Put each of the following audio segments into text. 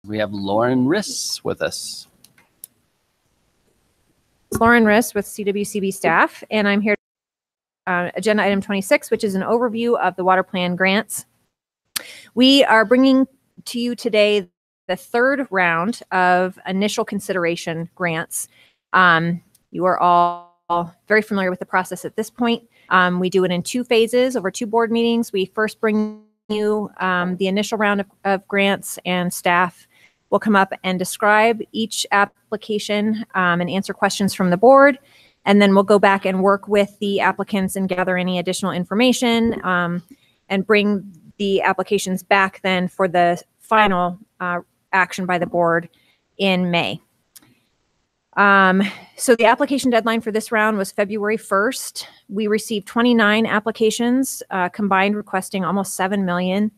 We have Lauren Riss with us. Lauren Riss with CWCB staff, and I'm here agenda item 26, which is an overview of the water plan grants. We are bringing to you today the third round of initial consideration grants. You are all very familiar with the process at this point. We do it in two phases over 2 board meetings. We first bring you the initial round of grants, and staff will come up and describe each application and answer questions from the board. And then we'll go back and work with the applicants and gather any additional information and bring the applications back then for the final action by the board in May. So the application deadline for this round was February 1st. We received 29 applications, combined requesting almost 7 million.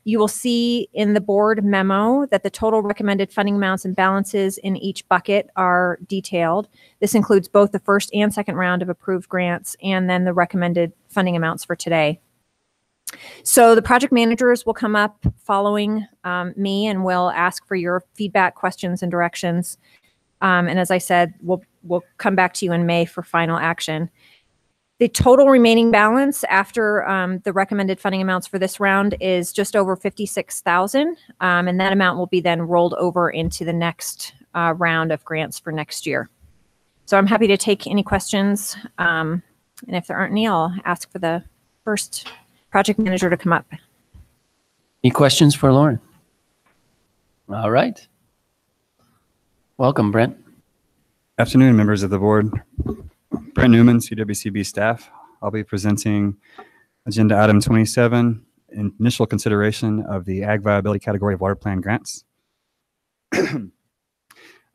You will see in the board memo that the total recommended funding amounts and balances in each bucket are detailed. This includes both the first and second round of approved grants and then the recommended funding amounts for today. So the project managers will come up following me and will ask for your feedback, questions, and directions. And as I said, we'll come back to you in May for final action. The total remaining balance after the recommended funding amounts for this round is just over 56,000, and that amount will be then rolled over into the next round of grants for next year. So I'm happy to take any questions, and if there aren't any, I'll ask for the first project manager to come up. Any questions for Lauren? All right. Welcome, Brent. Afternoon, members of the board. Brent Newman, CWCB staff. I'll be presenting agenda item 27, initial consideration of the ag viability category of water plan grants.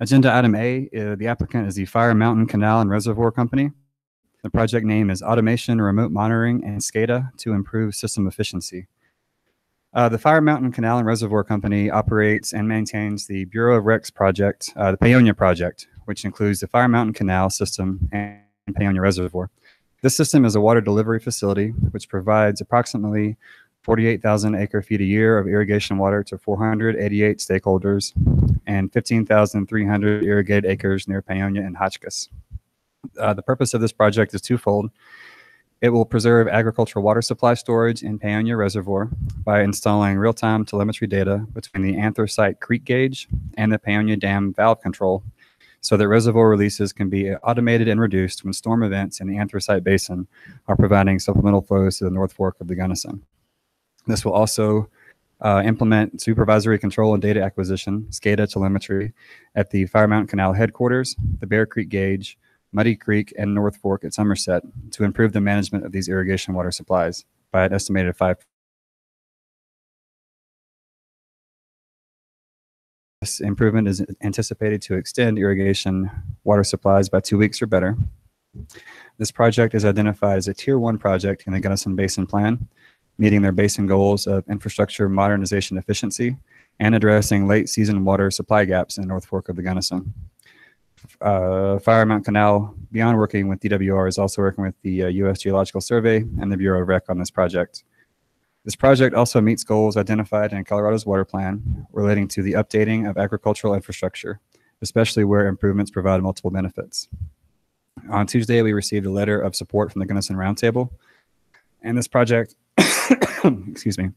Agenda item A, the applicant is the Fire Mountain Canal and Reservoir Company. The project name is Automation, Remote Monitoring, and SCADA to improve system efficiency. The Fire Mountain Canal and Reservoir Company operates and maintains the Bureau of Recs project, the Paonia project, which includes the Fire Mountain Canal system and Paonia Reservoir. This system is a water delivery facility which provides approximately 48,000 acre-feet a year of irrigation water to 488 stakeholders and 15,300 irrigated acres near Paonia and Hotchkiss. The purpose of this project is twofold. It will preserve agricultural water supply storage in Paonia Reservoir by installing real-time telemetry data between the anthracite creek gauge and the Paonia Dam valve control, so that reservoir releases can be automated and reduced when storm events in the anthracite basin are providing supplemental flows to the North Fork of the Gunnison. This will also implement supervisory control and data acquisition, SCADA telemetry, at the Fire Mountain Canal headquarters, the Bear Creek Gauge, Muddy Creek, and North Fork at Somerset to improve the management of these irrigation water supplies by an estimated 5%. This improvement is anticipated to extend irrigation water supplies by 2 weeks or better. This project is identified as a Tier 1 project in the Gunnison Basin Plan, meeting their basin goals of infrastructure modernization efficiency and addressing late season water supply gaps in the North Fork of the Gunnison. Fire Mountain Canal, beyond working with DWR, is also working with the U.S. Geological Survey and the Bureau of Rec on this project. This project also meets goals identified in Colorado's water plan relating to the updating of agricultural infrastructure, especially where improvements provide multiple benefits. On Tuesday, we received a letter of support from the Gunnison Roundtable, and this project excuse me,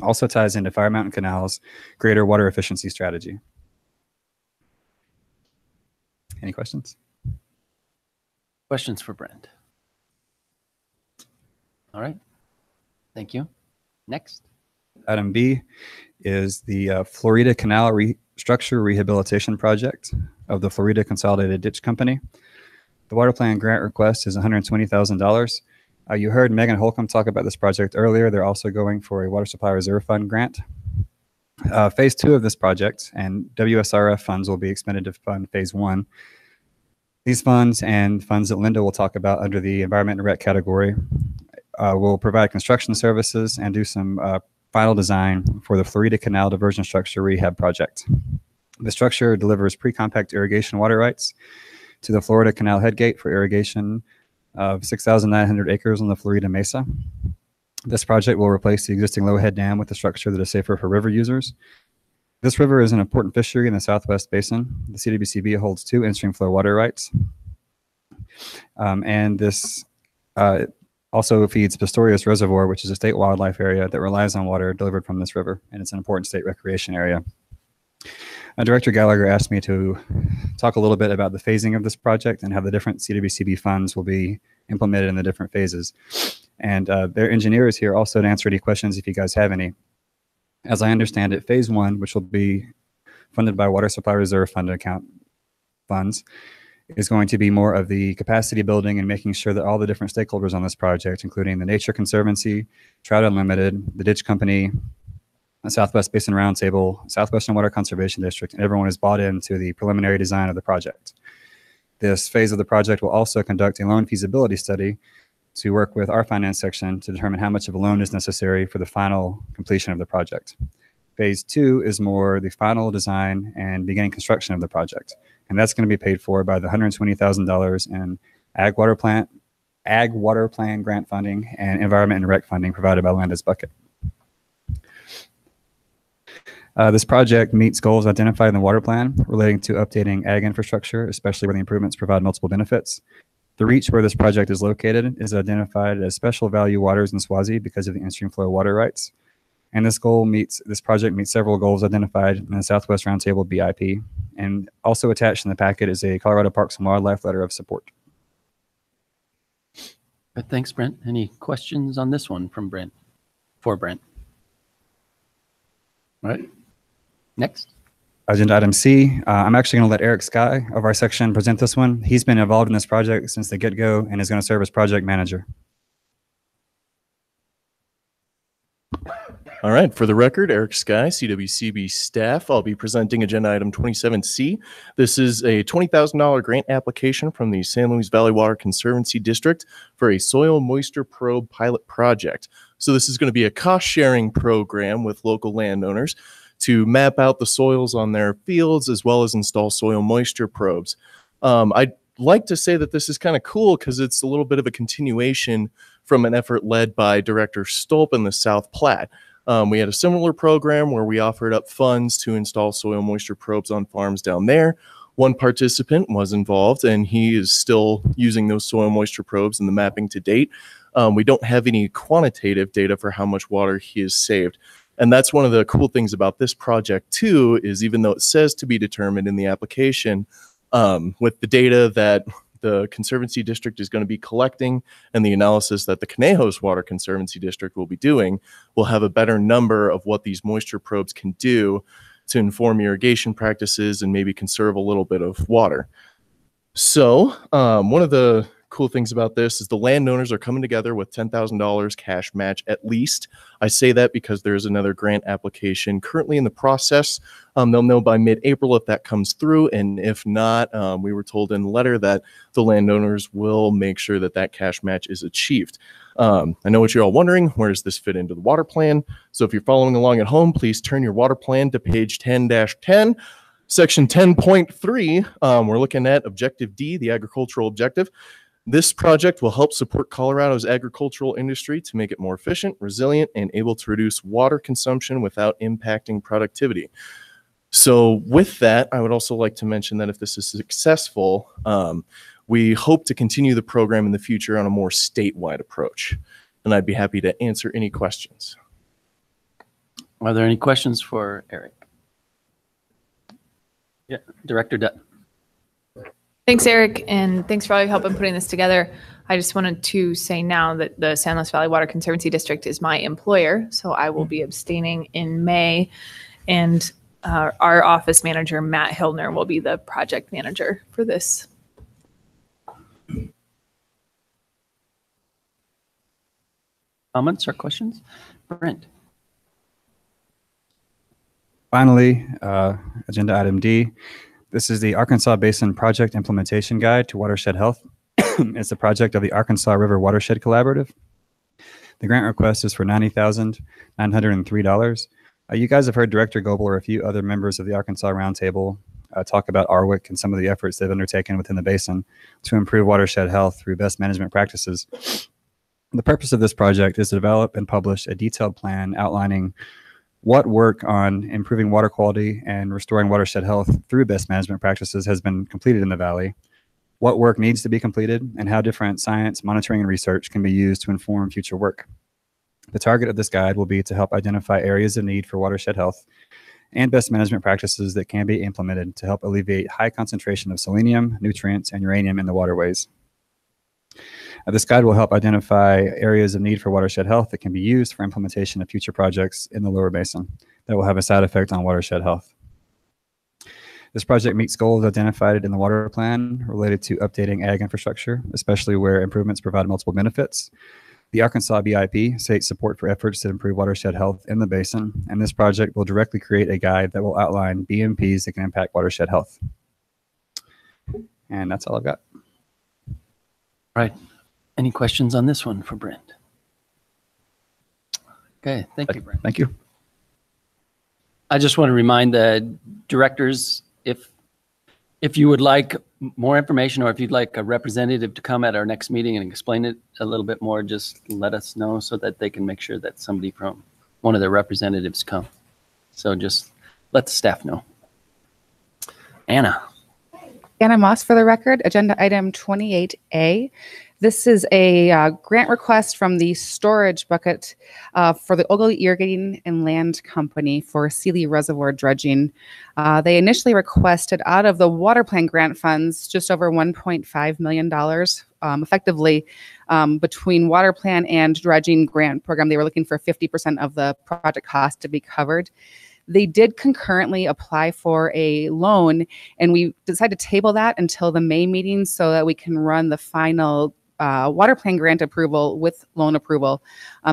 also ties into Fire Mountain Canal's greater water efficiency strategy. Any questions? Questions for Brent? All right. Thank you. Next. Item B is the Florida Canal Structure Rehabilitation Project of the Florida Consolidated Ditch Company. The water plan grant request is $120,000. You heard Megan Holcomb talk about this project earlier. They're also going for a Water Supply Reserve Fund grant. Phase 2 of this project and WSRF funds will be expended to fund Phase 1. These funds and funds that Linda will talk about under the Environment and Rec category will provide construction services and do some final design for the Florida Canal Diversion Structure Rehab Project. The structure delivers pre-compact irrigation water rights to the Florida Canal Headgate for irrigation of 6,900 acres on the Florida Mesa. This project will replace the existing low head dam with a structure that is safer for river users. This river is an important fishery in the Southwest Basin. The CWCB holds 2 in-stream flow water rights. And this also feeds Pistorius Reservoir, which is a state wildlife area that relies on water delivered from this river, and it's an important state recreation area. Director Gallagher asked me to talk a little bit about the phasing of this project and how the different CWCB funds will be implemented in the different phases. And their engineer is here also to answer any questions if you guys have any. As I understand it, phase 1, which will be funded by Water Supply Reserve Fund account funds, is going to be more of the capacity building and making sure that all the different stakeholders on this project, including the Nature Conservancy, Trout Unlimited, the Ditch Company, the Southwest Basin Roundtable, Southwestern Water Conservation District, and everyone is bought into the preliminary design of the project. This phase of the project will also conduct a loan feasibility study to work with our finance section to determine how much of a loan is necessary for the final completion of the project. Phase 2 is more the final design and beginning construction of the project. And that's going to be paid for by the $120,000 in Ag Water Plan grant funding and Environment and Rec funding provided by Landis Bucket. This project meets goals identified in the water plan relating to updating ag infrastructure, especially where the improvements provide multiple benefits. The reach where this project is located is identified as special value waters in Swazi because of the in-stream flow water rights. And this project meets several goals identified in the Southwest Roundtable BIP. And also attached in the packet is a Colorado Parks and Wildlife letter of support. Thanks, Brent. Any questions on this one from Brent? For Brent. All right. Next. Agenda item C. I'm actually going to let Eric Sky of our section present this one. He's been involved in this project since the get-go and is going to serve as project manager. All right, for the record, Eric Sky, CWCB staff. I'll be presenting agenda item 27C. This is a $20,000 grant application from the San Luis Valley Water Conservancy District for a soil moisture probe pilot project. So this is going to be a cost-sharing program with local landowners to map out the soils on their fields as well as install soil moisture probes. I'd like to say that this is kind of cool because it's a little bit of a continuation from an effort led by Director Stolp in the South Platte. We had a similar program where we offered up funds to install soil moisture probes on farms down there. One participant was involved and he is still using those soil moisture probes in the mapping to date. We don't have any quantitative data for how much water he has saved. And that's one of the cool things about this project too, is even though it says to be determined in the application, with the data that the Conservancy District is going to be collecting and the analysis that the Conejos Water Conservancy District will be doing, we'll have a better number of what these moisture probes can do to inform irrigation practices and maybe conserve a little bit of water. So one of the cool things about this is the landowners are coming together with $10,000 cash match at least. I say that because there's another grant application currently in the process. They'll know by mid-April if that comes through, and if not, we were told in the letter that the landowners will make sure that that cash match is achieved. I know what you're all wondering, where does this fit into the water plan? So if you're following along at home, please turn your water plan to page 10-10. Section 10.3, we're looking at Objective D, the agricultural objective. This project will help support Colorado's agricultural industry to make it more efficient, resilient, and able to reduce water consumption without impacting productivity. So with that, I would also like to mention that if this is successful, we hope to continue the program in the future on a more statewide approach. And I'd be happy to answer any questions. Are there any questions for Eric? Yeah, Director Dutt. Thanks, Eric, and thanks for all your help in putting this together. I just wanted to say now that the San Luis Valley Water Conservancy District is my employer, so I will be abstaining in May, and our office manager, Matt Hildner, will be the project manager for this. Comments or questions? Brent. Finally, agenda item D. This is the Arkansas Basin Project Implementation Guide to Watershed Health. It's a project of the Arkansas River Watershed Collaborative. The grant request is for $90,903. You guys have heard Director Goebel or a few other members of the Arkansas Roundtable talk about ARWIC and some of the efforts they've undertaken within the basin to improve watershed health through best management practices. The purpose of this project is to develop and publish a detailed plan outlining what work on improving water quality and restoring watershed health through best management practices has been completed in the Valley, what work needs to be completed, and how different science, monitoring, and research can be used to inform future work. The target of this guide will be to help identify areas of need for watershed health and best management practices that can be implemented to help alleviate high concentration of selenium, nutrients, and uranium in the waterways. This guide will help identify areas of need for watershed health that can be used for implementation of future projects in the lower basin that will have a side effect on watershed health. This project meets goals identified in the water plan related to updating ag infrastructure, especially where improvements provide multiple benefits. The Arkansas BIP states support for efforts to improve watershed health in the basin, and this project will directly create a guide that will outline BMPs that can impact watershed health. And that's all I've got. Right. Any questions on this one for Brent? Okay, thank you, Brent. Thank you. I just want to remind the directors, if you would like more information, or if you'd like a representative to come at our next meeting and explain it a little bit more, just let us know so that they can make sure that somebody from one of their representatives come. So just let the staff know. Anna. Anna Moss for the record, agenda item 28A. This is a grant request from the storage bucket for the Ogilvy Irrigating and Land Company for Sealy Reservoir dredging. They initially requested out of the water plan grant funds just over $1.5 million. Effectively, between water plan and dredging grant program, they were looking for 50% of the project cost to be covered. They did concurrently apply for a loan, and we decided to table that until the May meeting so that we can run the final water plan grant approval with loan approval.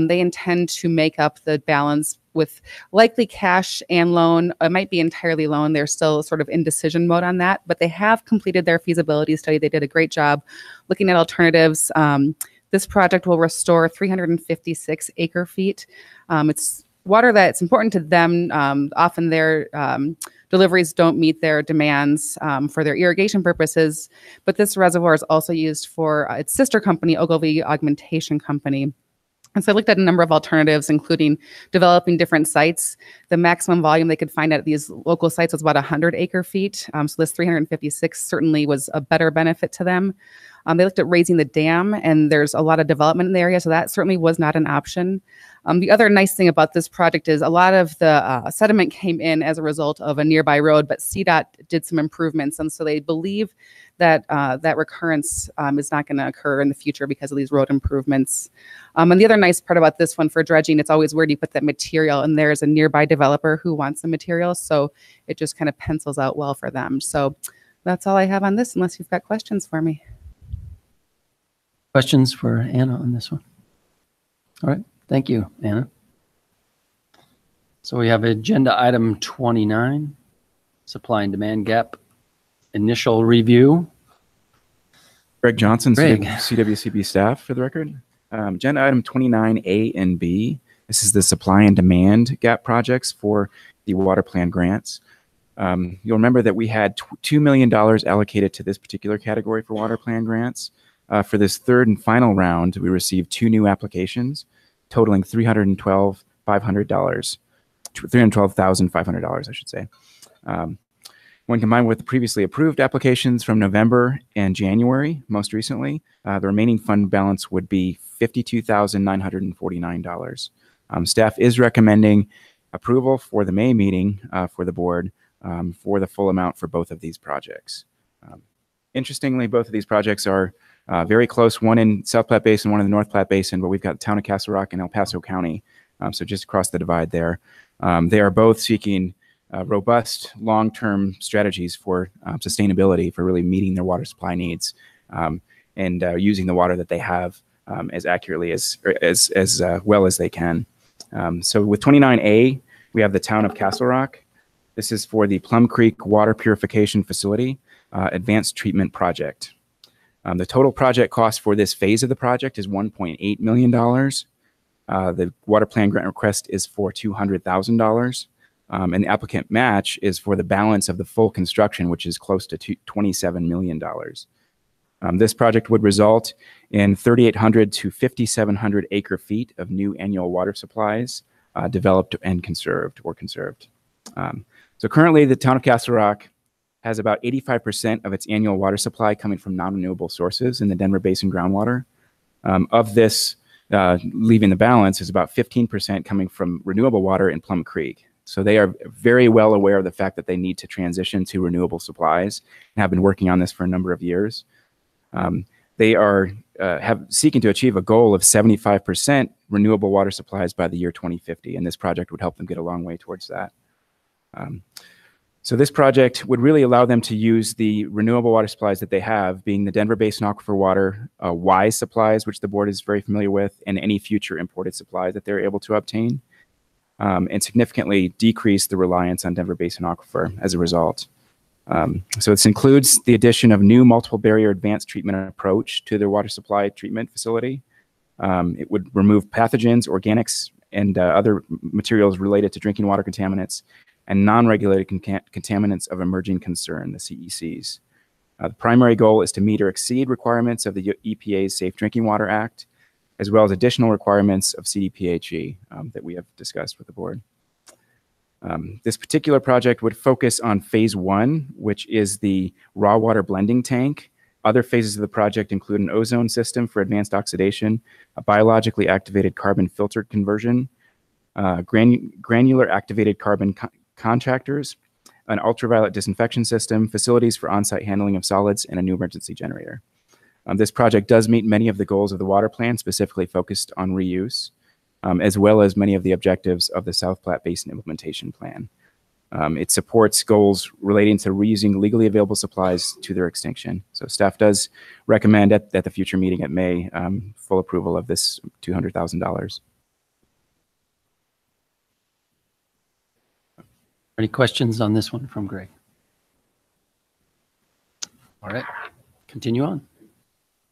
They intend to make up the balance with likely cash and loan. It might be entirely loan. They're still sort of in decision mode on that, but they have completed their feasibility study. They did a great job looking at alternatives. This project will restore 356 acre feet. It's water that's important to them. Often their deliveries don't meet their demands for their irrigation purposes, but this reservoir is also used for its sister company, Ogilvy Augmentation Company. And so I looked at a number of alternatives, including developing different sites. The maximum volume they could find at these local sites was about 100 acre feet. So this 356 certainly was a better benefit to them. They looked at raising the dam, and there's a lot of development in the area, so that certainly was not an option. The other nice thing about this project is a lot of the sediment came in as a result of a nearby road, but CDOT did some improvements, and so they believe that that recurrence is not going to occur in the future because of these road improvements. And the other nice part about this one for dredging, it's always where do you put that material, and there's a nearby developer who wants the material, so it just kind of pencils out well for them. So that's all I have on this, unless you've got questions for me. Questions for Anna on this one? All right, thank you, Anna. So we have agenda item 29, supply and demand gap initial review. Greg Johnson, Greg. CWCB staff for the record. Agenda item 29A and B. This is the supply and demand gap projects for the water plan grants. You'll remember that we had $2 million allocated to this particular category for water plan grants. For this third and final round, we received 2 new applications totaling $312,500, I should say. When combined with the previously approved applications from November and January, most recently, the remaining fund balance would be $52,949. Staff is recommending approval for the May meeting for the board for the full amount for both of these projects. Interestingly, both of these projects are very close, one in South Platte Basin, one in the North Platte Basin, but we've got the town of Castle Rock and El Paso County, so just across the divide there. They are both seeking robust long-term strategies for sustainability, for really meeting their water supply needs and using the water that they have as accurately as well as they can. So with 29A, we have the town of Castle Rock. This is for the Plum Creek Water Purification Facility Advanced Treatment Project. The total project cost for this phase of the project is $1.8 million. The water plan grant request is for $200,000. And the applicant match is for the balance of the full construction, which is close to $27 million. This project would result in 3,800 to 5,700 acre feet of new annual water supplies developed and conserved. So currently, the town of Castle Rock has about 85% of its annual water supply coming from non-renewable sources in the Denver Basin groundwater. Of this, leaving the balance is about 15% coming from renewable water in Plum Creek. So they are very well aware of the fact that they need to transition to renewable supplies and have been working on this for a number of years. They are seeking to achieve a goal of 75% renewable water supplies by the year 2050, and this project would help them get a long way towards that. So this project would really allow them to use the renewable water supplies that they have, being the Denver Basin Aquifer Water, WISE supplies, which the board is very familiar with, and any future imported supplies that they're able to obtain, and significantly decrease the reliance on Denver Basin Aquifer as a result. So this includes the addition of new multiple barrier advanced treatment approach to their water supply treatment facility. It would remove pathogens, organics, and other materials related to drinking water contaminants and non-regulated contaminants of emerging concern, the CECs. The primary goal is to meet or exceed requirements of the EPA's Safe Drinking Water Act, as well as additional requirements of CDPHE that we have discussed with the board. This particular project would focus on phase 1, which is the raw water blending tank. Other phases of the project include an ozone system for advanced oxidation, a biologically activated carbon filter conversion, granular activated carbon contractors, an ultraviolet disinfection system, facilities for on-site handling of solids, and a new emergency generator. This project does meet many of the goals of the water plan, specifically focused on reuse, as well as many of the objectives of the South Platte Basin Implementation Plan. It supports goals relating to reusing legally available supplies to their extinction. So staff does recommend at the future meeting at May full approval of this $200,000. Any questions on this one from Greg? All right, continue on.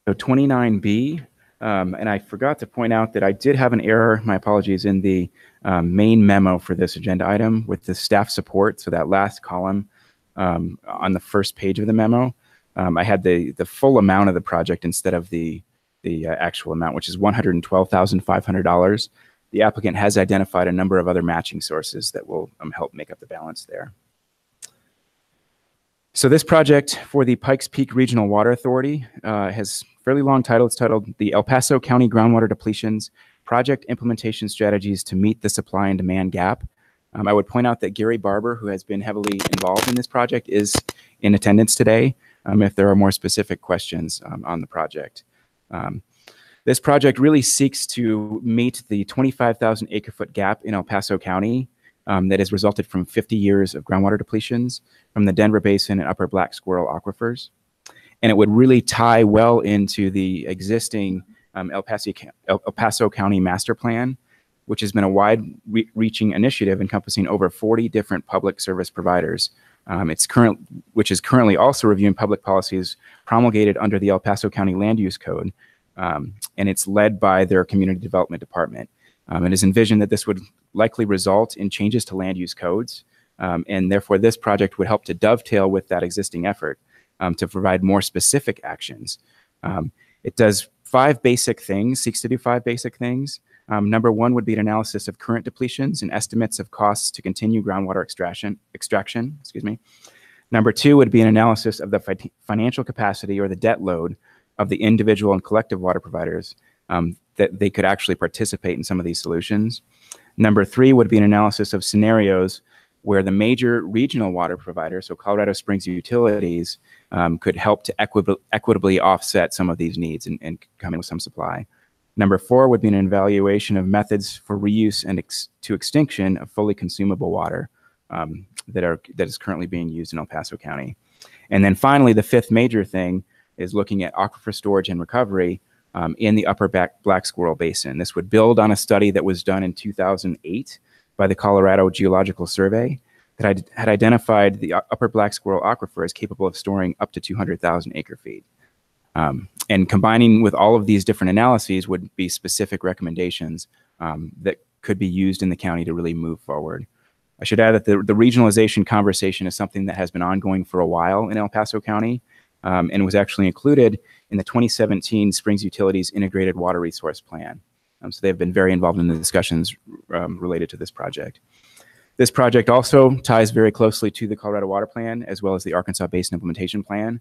So 29B, and I forgot to point out that I did have an error, my apologies, in the main memo for this agenda item with the staff support. So that last column on the first page of the memo, I had the full amount of the project instead of the actual amount, which is $112,500. The applicant has identified a number of other matching sources that will help make up the balance there. So this project for the Pikes Peak Regional Water Authority has a fairly long title. It's titled the El Paso County Groundwater Depletions Project Implementation Strategies to Meet the Supply and Demand Gap. I would point out that Gary Barber, who has been heavily involved in this project, is in attendance today if there are more specific questions on the project. This project really seeks to meet the 25,000 acre-foot gap in El Paso County that has resulted from 50 years of groundwater depletions from the Denver Basin and Upper Black Squirrel aquifers. And it would really tie well into the existing El Paso County Master Plan, which has been a wide-reaching initiative encompassing over 40 different public service providers. Which is currently also reviewing public policies promulgated under the El Paso County Land Use Code. And it's led by their community development department. It is envisioned that this would likely result in changes to land use codes, and therefore this project would help to dovetail with that existing effort to provide more specific actions. It does 5 basic things, seeks to do 5 basic things. Number 1 would be an analysis of current depletions and estimates of costs to continue groundwater extraction. Number 2 would be an analysis of the financial capacity or the debt load of the individual and collective water providers that they could actually participate in some of these solutions. Number 3 would be an analysis of scenarios where the major regional water providers, so Colorado Springs Utilities, could help to equitably offset some of these needs and come in with some supply. Number 4 would be an evaluation of methods for reuse and to extinction of fully consumable water that is currently being used in El Paso County. And then finally, the 5th major thing is looking at aquifer storage and recovery in the Upper Black Squirrel Basin. This would build on a study that was done in 2008 by the Colorado Geological Survey that had identified the Upper Black Squirrel Aquifer as capable of storing up to 200,000 acre-feet. And combining with all of these different analyses would be specific recommendations that could be used in the county to really move forward. I should add that the regionalization conversation is something that has been ongoing for a while in El Paso County, and was actually included in the 2017 Springs Utilities Integrated Water Resource Plan. So they've been very involved in the discussions related to this project. This project also ties very closely to the Colorado Water Plan as well as the Arkansas Basin Implementation Plan.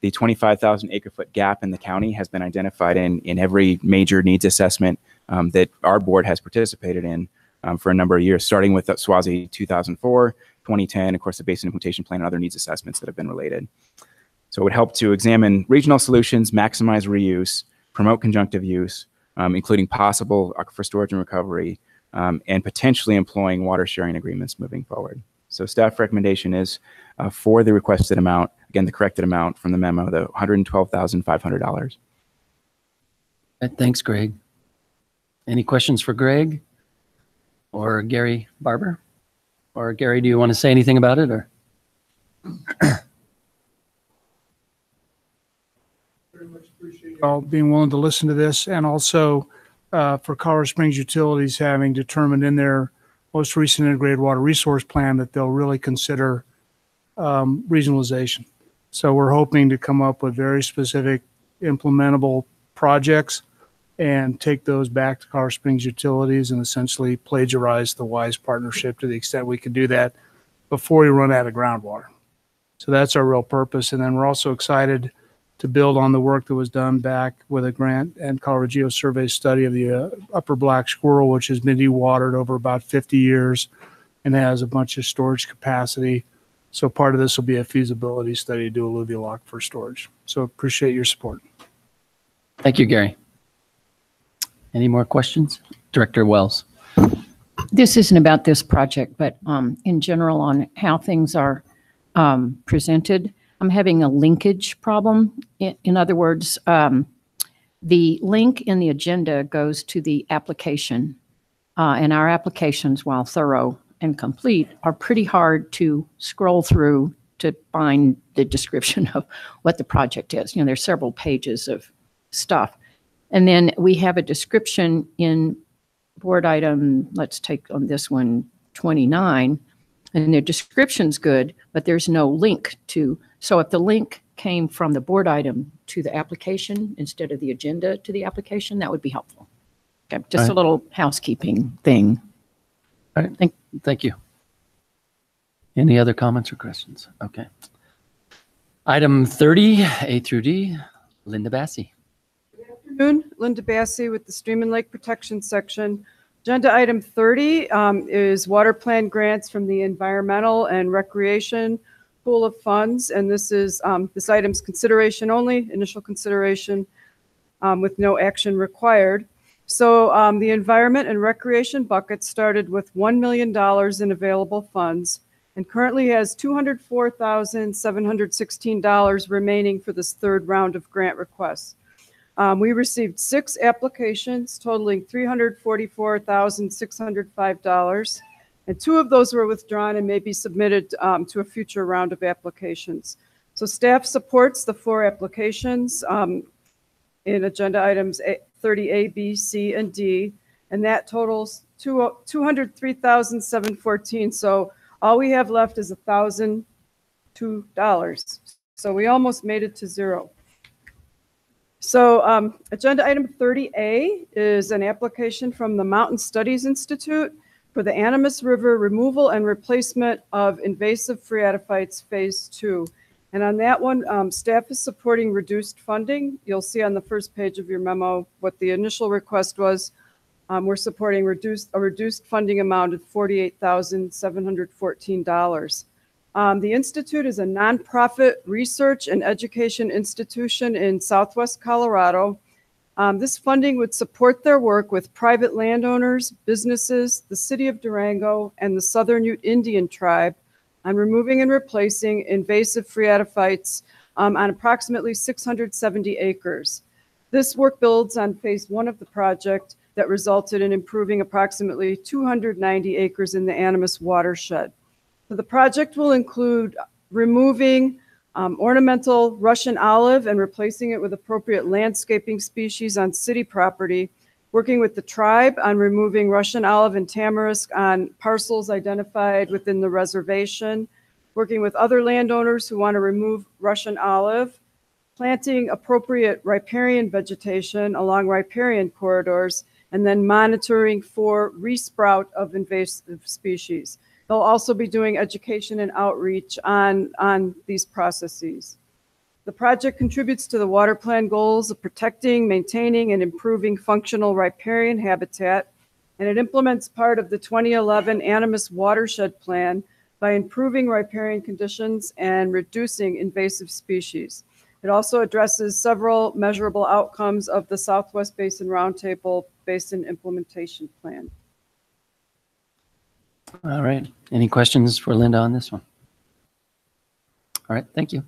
The 25,000 acre-foot gap in the county has been identified in every major needs assessment that our board has participated in for a number of years, starting with SWASI 2004, 2010, of course, the Basin Implementation Plan and other needs assessments that have been related. So it would help to examine regional solutions, maximize reuse, promote conjunctive use, including possible aquifer storage and recovery, and potentially employing water sharing agreements moving forward. So staff recommendation is for the requested amount, again, the corrected amount from the memo, the $112,500. Thanks, Greg. Any questions for Greg or Gary Barber? Or Gary, do you want to say anything about it, or? Very much appreciate y'all being willing to listen to this, and also for Colorado Springs Utilities having determined in their most recent integrated water resource plan that they'll really consider regionalization. So we're hoping to come up with very specific implementable projects and take those back to Colorado Springs Utilities and essentially plagiarize the WISE partnership to the extent we can do that before we run out of groundwater. So that's our real purpose. And then we're also excited to build on the work that was done back with a grant and Colorado GeoSurvey study of the upper black squirrel, which has been dewatered over about 50 years and has a bunch of storage capacity. So part of this will be a feasibility study to do alluvial aquifer storage. So appreciate your support. Thank you, Gary. Any more questions? Director Wells. This isn't about this project, but in general on how things are presented. I'm having a linkage problem. In other words, the link in the agenda goes to the application, and our applications, while thorough and complete, are pretty hard to scroll through to find the description of what the project is. You know, there's several pages of stuff. And then we have a description in board item, let's take on this one, 29, and the description's good, but there's no link to. So if the link came from the board item to the application instead of the agenda to the application, that would be helpful. Okay, just a little housekeeping thing. All right, thank you. Any other comments or questions? Okay. Item 30, A through D, Linda Bassi. Linda Bassi with the Stream and Lake Protection Section. Agenda item 30 is water plan grants from the Environmental and Recreation Pool of Funds, and this is this item's consideration only, initial consideration with no action required. So the Environment and Recreation bucket started with $1 million in available funds and currently has $204,716 remaining for this third round of grant requests. We received 6 applications totaling $344,605, and 2 of those were withdrawn and may be submitted to a future round of applications. So staff supports the 4 applications in agenda items 30A, B, C, and D, and that totals $203,714. So all we have left is $1,002. So we almost made it to zero. So agenda item 30A is an application from the Mountain Studies Institute for the Animas River removal and replacement of invasive phreatophytes phase 2. And on that one, staff is supporting reduced funding. You'll see on the first page of your memo what the initial request was. We're supporting a reduced funding amount of $48,714. The Institute is a nonprofit research and education institution in Southwest Colorado. This funding would support their work with private landowners, businesses, the city of Durango, and the Southern Ute Indian tribe on removing and replacing invasive phreatophytes on approximately 670 acres. This work builds on phase 1 of the project that resulted in improving approximately 290 acres in the Animas watershed. So the project will include removing ornamental Russian olive and replacing it with appropriate landscaping species on city property, working with the tribe on removing Russian olive and tamarisk on parcels identified within the reservation, working with other landowners who want to remove Russian olive, planting appropriate riparian vegetation along riparian corridors, and then monitoring for resprout of invasive species. They'll also be doing education and outreach on these processes. The project contributes to the water plan goals of protecting, maintaining, and improving functional riparian habitat, and it implements part of the 2011 Animas Watershed Plan by improving riparian conditions and reducing invasive species. It also addresses several measurable outcomes of the Southwest Basin Roundtable Basin Implementation Plan. All right. Any questions for Linda on this one? All right. Thank you.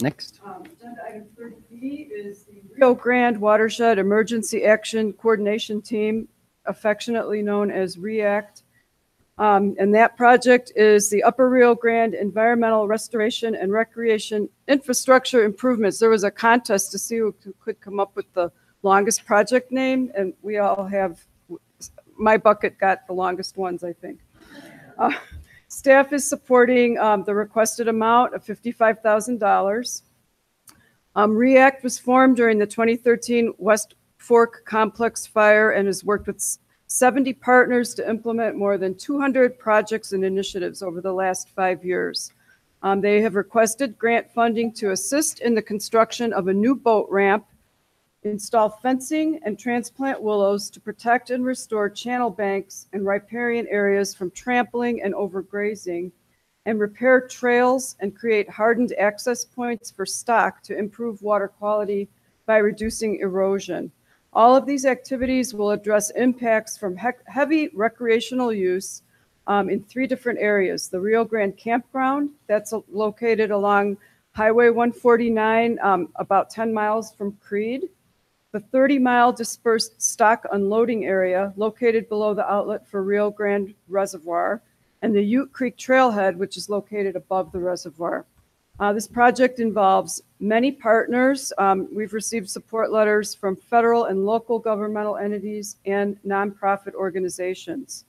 Next. Agenda item 30B is the Rio Grande Watershed Emergency Action Coordination Team, affectionately known as REACT. And that project is the Upper Rio Grande Environmental Restoration and Recreation Infrastructure Improvements. There was a contest to see who could come up with the longest project name, and we all have, my bucket got the longest ones, I think. Staff is supporting the requested amount of $55,000. REACT was formed during the 2013 West Fork Complex fire and has worked with 70 partners to implement more than 200 projects and initiatives over the last 5 years. They have requested grant funding to assist in the construction of a new boat ramp, install fencing and transplant willows to protect and restore channel banks and riparian areas from trampling and overgrazing, and repair trails and create hardened access points for stock to improve water quality by reducing erosion. All of these activities will address impacts from heavy recreational use in 3 different areas. The Rio Grande Campground, that's located along Highway 149, about 10 miles from Creed. The 30-mile dispersed stock unloading area located below the outlet for Rio Grande Reservoir, and the Ute Creek Trailhead, which is located above the reservoir. This project involves many partners. We've received support letters from federal and local governmental entities and nonprofit organizations.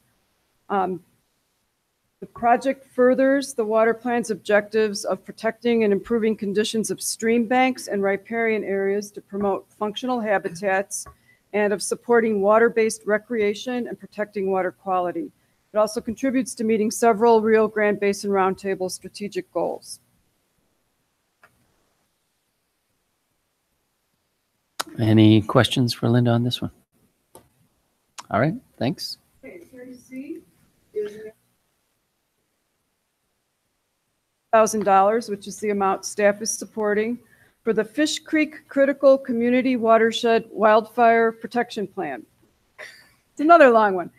The project furthers the water plan's objectives of protecting and improving conditions of stream banks and riparian areas to promote functional habitats, and of supporting water-based recreation and protecting water quality. It also contributes to meeting several Rio Grande Basin Roundtable strategic goals. Any questions for Linda on this one? All right. Thanks. Okay, 30C is $1,000, which is the amount staff is supporting for the Fish Creek Critical Community Watershed Wildfire Protection Plan. It's another long one.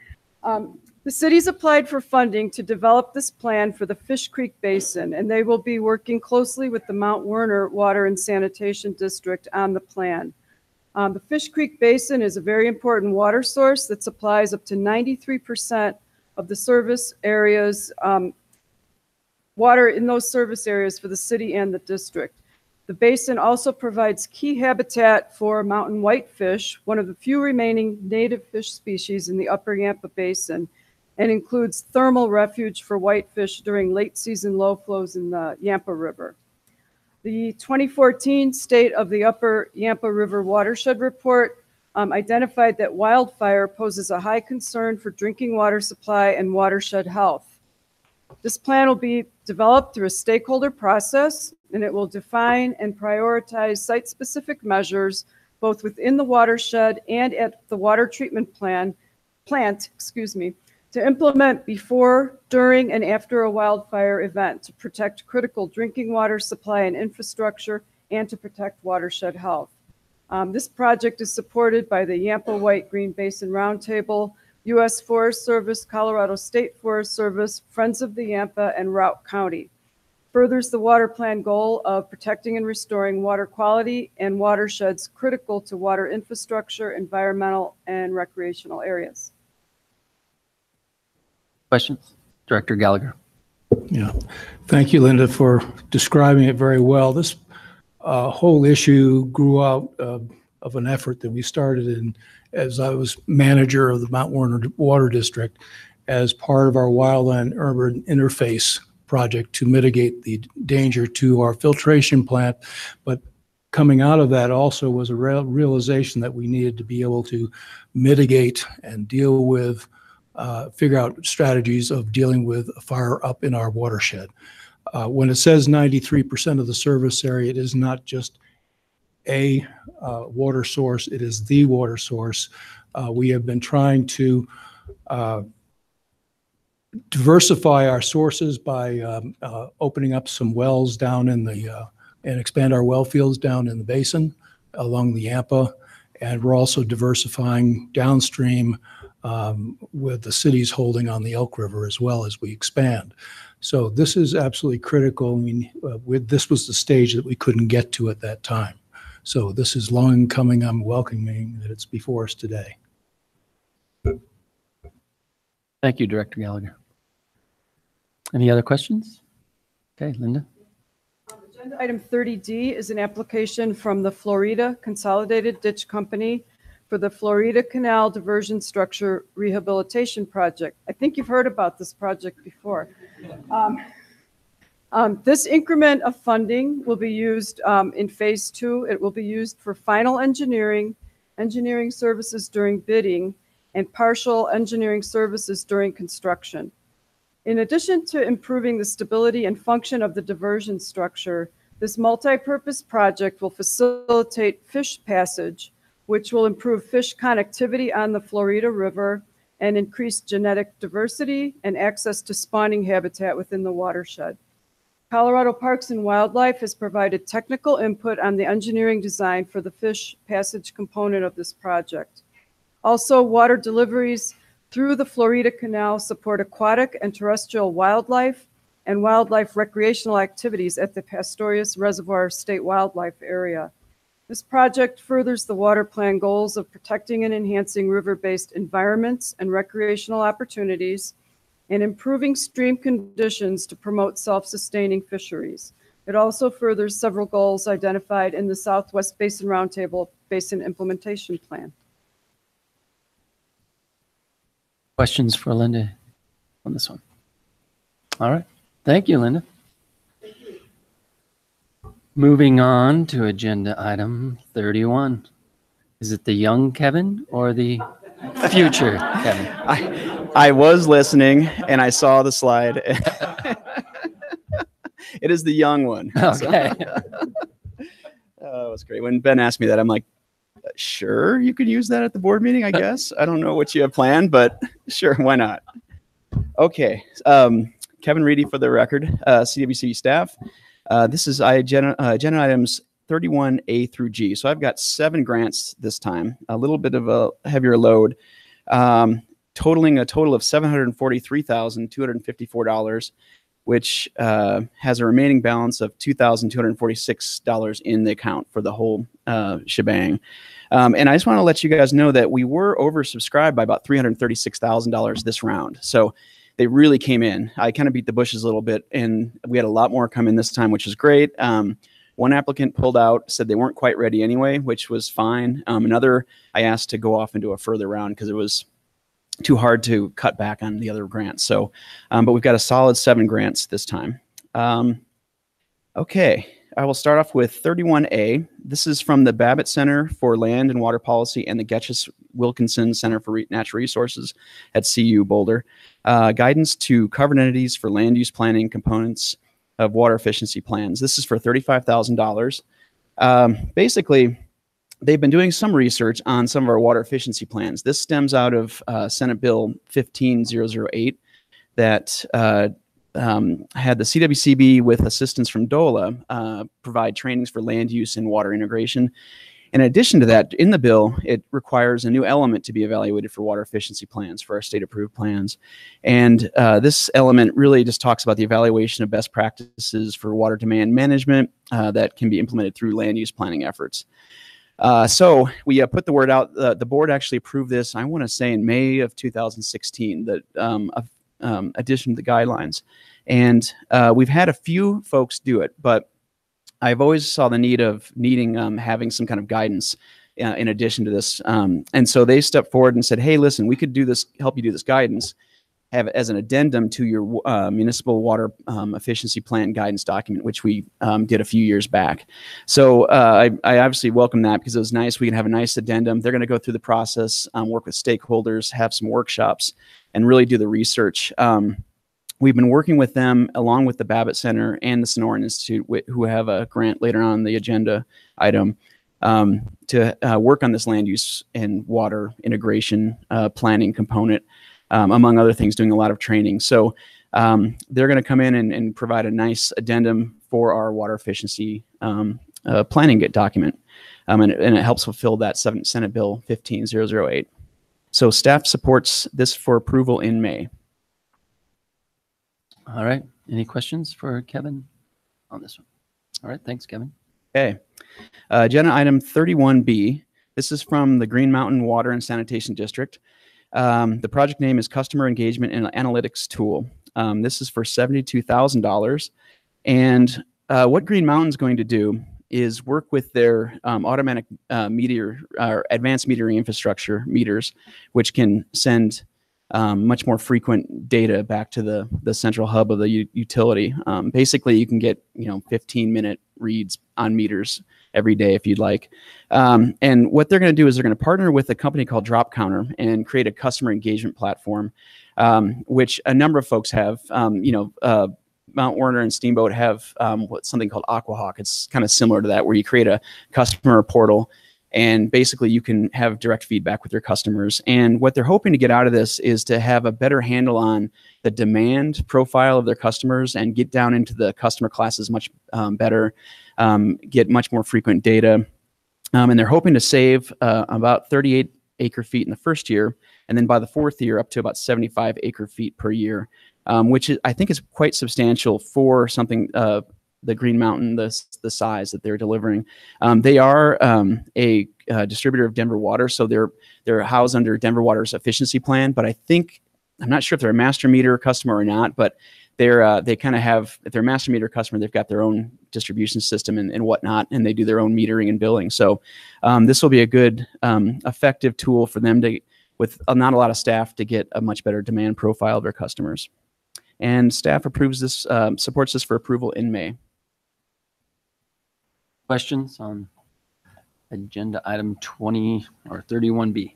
The city's applied for funding to develop this plan for the Fish Creek Basin, and they will be working closely with the Mount Werner Water and Sanitation District on the plan. The Fish Creek Basin is a very important water source that supplies up to 93% of the service areas, water in those service areas for the city and the district. The basin also provides key habitat for mountain whitefish, one of the few remaining native fish species in the Upper Yampa Basin, and includes thermal refuge for whitefish during late season low flows in the Yampa River. The 2014 State of the Upper Yampa River Watershed Report identified that wildfire poses a high concern for drinking water supply and watershed health. This plan will be developed through a stakeholder process, and it will define and prioritize site-specific measures both within the watershed and at the water treatment plant, to implement before, during, and after a wildfire event to protect critical drinking water supply and infrastructure and to protect watershed health. This project is supported by the Yampa White Green Basin Roundtable, U.S. Forest Service, Colorado State Forest Service, Friends of the Yampa, and Routt County. Furthers the water plan goal of protecting and restoring water quality and watersheds critical to water infrastructure, environmental, and recreational areas. Questions? Director Gallagher. Yeah. Thank you, Linda, for describing it very well. This whole issue grew out of an effort that we started in as I was manager of the Mount Werner Water District as part of our wildland urban interface project to mitigate the danger to our filtration plant, but coming out of that also was a realization that we needed to be able to mitigate and deal with, figure out strategies of dealing with a fire up in our watershed. When it says 93% of the service area, it is not just a water source, it is the water source. We have been trying to diversify our sources by opening up some wells down in the and expand our well fields down in the basin along the Yampa. And we're also diversifying downstream with the cities holding on the Elk River as well as we expand. So this is absolutely critical. I mean, this was the stage that we couldn't get to at that time. So this is long coming. I'm welcoming that it's before us today. Thank you, Director Gallagher. Any other questions? Okay, Linda. Agenda item 30D is an application from the Florida Consolidated Ditch Company for the Florida Canal Diversion Structure Rehabilitation Project. I think you've heard about this project before. This increment of funding will be used in phase 2. It will be used for final engineering services during bidding, and partial engineering services during construction. In addition to improving the stability and function of the diversion structure, this multi-purpose project will facilitate fish passage, which will improve fish connectivity on the Florida River and increase genetic diversity and access to spawning habitat within the watershed. Colorado Parks and Wildlife has provided technical input on the engineering design for the fish passage component of this project. Also, water deliveries through the Florida Canal support aquatic and terrestrial wildlife and wildlife recreational activities at the Pastorius Reservoir State Wildlife Area. This project furthers the water plan goals of protecting and enhancing river-based environments and recreational opportunities and improving stream conditions to promote self-sustaining fisheries. It also furthers several goals identified in the Southwest Basin Roundtable Basin Implementation Plan. Questions for Linda on this one? All right. Thank you, Linda. Moving on to agenda item 31. Is it the young Kevin or the future Kevin? I was listening and I saw the slide. It is the young one. Okay. Oh, it was great. When Ben asked me that, I'm like, sure, you could use that at the board meeting, I guess. I don't know what you have planned, but sure, why not? Okay. Kevin Reedy for the record, CWCB staff. This is agenda items 31A through G. So I've got 7 grants this time, a little bit of a heavier load, totaling a total of $743,254, which has a remaining balance of $2,246 in the account for the whole shebang. And I just want to let you guys know that we were oversubscribed by about $336,000 this round. So they really came in. I kind of beat the bushes a little bit, and we had a lot more come in this time, which is great. One applicant pulled out, said they weren't quite ready anyway, which was fine. Another, I asked to go off into a further round because it was too hard to cut back on the other grants. So, but we've got a solid 7 grants this time. Okay, I will start off with 31A. This is from the Babbitt Center for Land and Water Policy and the Getchus Wilkinson Center for Natural Resources at CU Boulder. Guidance to covered entities for land use planning components of water efficiency plans. This is for $35,000. Basically, they've been doing some research on some of our water efficiency plans. This stems out of Senate Bill 15008 that had the CWCB with assistance from DOLA provide trainings for land use and water integration. In addition to that, in the bill, it requires a new element to be evaluated for water efficiency plans, for our state-approved plans. And this element really just talks about the evaluation of best practices for water demand management that can be implemented through land use planning efforts. So we put the word out. The board actually approved this, I want to say in May of 2016, the addition to the guidelines. And we've had a few folks do it, but I've always saw the need of having some kind of guidance in addition to this. And so they stepped forward and said, hey, listen, we could do this, help you do this guidance. have it as an addendum to your municipal water efficiency plan guidance document, which we did a few years back. So I obviously welcome that because it was nice. We can have a nice addendum. They're going to go through the process, work with stakeholders, have some workshops, and really do the research. We've been working with them along with the Babbitt Center and the Sonoran Institute, who have a grant later on the agenda item, to work on this land use and water integration planning component, among other things, doing a lot of training. So they're going to come in and provide a nice addendum for our water efficiency planning document, and it helps fulfill that Senate Bill 15008. So staff supports this for approval in May. All right. Any questions for Kevin on this one? All right. Thanks, Kevin. Okay. Agenda item 31B. This is from the Green Mountain Water and Sanitation District. The project name is Customer Engagement and Analytics Tool. This is for $72,000. And what Green Mountain is going to do is work with their automatic meter or advanced metering infrastructure meters, which can send much more frequent data back to the central hub of the utility. Basically, you can get 15-minute reads on meters every day if you'd like. And what they're going to do is they're going to partner with a company called Drop Counter and create a customer engagement platform, which a number of folks have. Mount Werner and Steamboat have something called Aquahawk. It's kind of similar to that, where you create a customer portal, and basically you can have direct feedback with your customers. And what they're hoping to get out of this is to have a better handle on the demand profile of their customers and get down into the customer classes much better, get much more frequent data. And they're hoping to save about 38 acre feet in the first year, and then by the fourth year up to about 75 acre feet per year, which I think is quite substantial for something the Green Mountain, the size that they're delivering. They are a distributor of Denver Water, so they're housed under Denver Water's efficiency plan. But I'm not sure if they're a master meter customer or not. But they kind of have, if they're a master meter customer, they've got their own distribution system and whatnot, and they do their own metering and billing. So this will be a good, effective tool for them to, with not a lot of staff, to get a much better demand profile of their customers. And staff approves this, supports this for approval in May. Questions on agenda item 20 or 31B?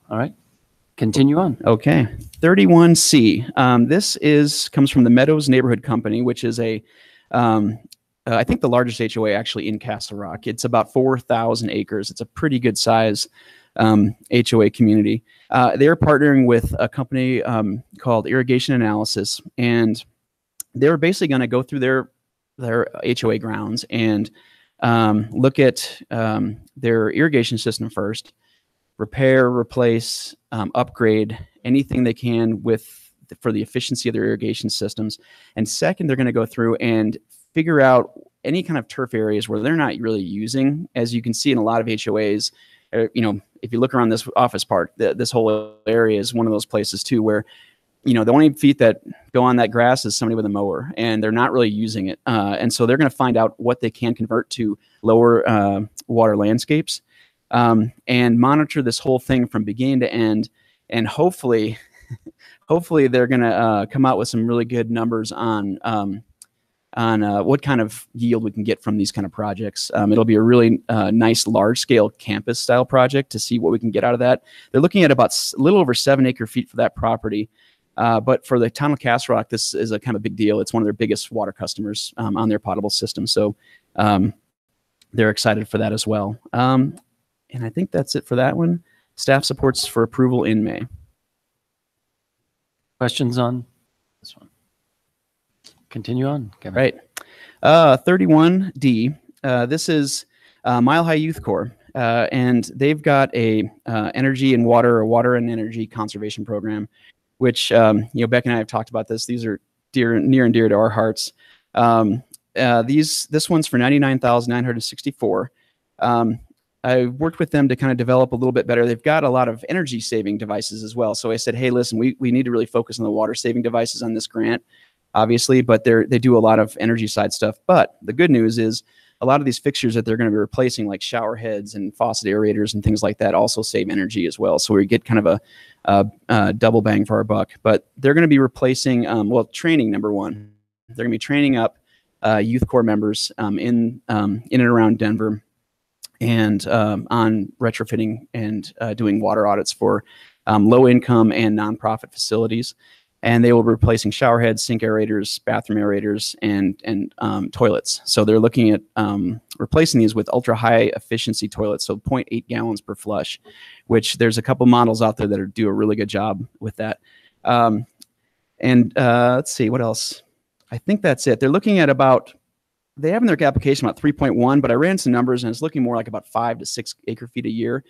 All right, continue on. Okay, 31C. This comes from the Meadows Neighborhood Company, which is I think the largest HOA actually in Castle Rock. It's about 4,000 acres. It's a pretty good size HOA community. They're partnering with a company called Irrigation Analysis, and they're basically going to go through their HOA grounds and look at their irrigation system first, repair, replace, upgrade anything they can for the efficiency of their irrigation systems. And second, they're going to go through and figure out any kind of turf areas where they're not really using. As you can see in a lot of HOAs, if you look around this office park, this whole area is one of those places too where the only feet that go on that grass is somebody with a mower, and they're not really using it. And so they're going to find out what they can convert to lower water landscapes, and monitor this whole thing from beginning to end. And hopefully they're going to come out with some really good numbers on what kind of yield we can get from these kind of projects. It'll be a really nice large-scale campus-style project to see what we can get out of that. They're looking at about a little over 7 acre feet for that property. But for the town of Castle Rock, this is a kind of big deal. It's one of their biggest water customers on their potable system. So they're excited for that as well. And I think that's it for that one. Staff supports for approval in May. Questions on this one? Continue on, Kevin. Right. 31D. This is Mile High Youth Corps. And they've got a energy and water and energy conservation program, which, Beck and I have talked about this. These are near and dear to our hearts. This one's for $99,964. I worked with them to kind of develop a little bit better. They've got a lot of energy saving devices as well. So I said, hey, listen, we need to really focus on the water saving devices on this grant, obviously, but they do a lot of energy side stuff. But the good news is, they're going to fund a lot of these fixtures that they're going to be replacing, like shower heads and faucet aerators and things like that, also save energy as well. So we get kind of a double bang for our buck. But they're going to be replacing, well, training, number one. They're going to be training up youth corps members in and around Denver, and on retrofitting and doing water audits for low income and nonprofit facilities. And they will be replacing shower heads, sink aerators, bathroom aerators, and toilets. So they're looking at replacing these with ultra high efficiency toilets, so 0.8 gallons per flush, which there's a couple models out there that do a really good job with that. Let's see, what else? I think that's it. They're looking at about, they have in their application about 3.1, but I ran some numbers and it's looking more like about 5 to 6 acre feet a year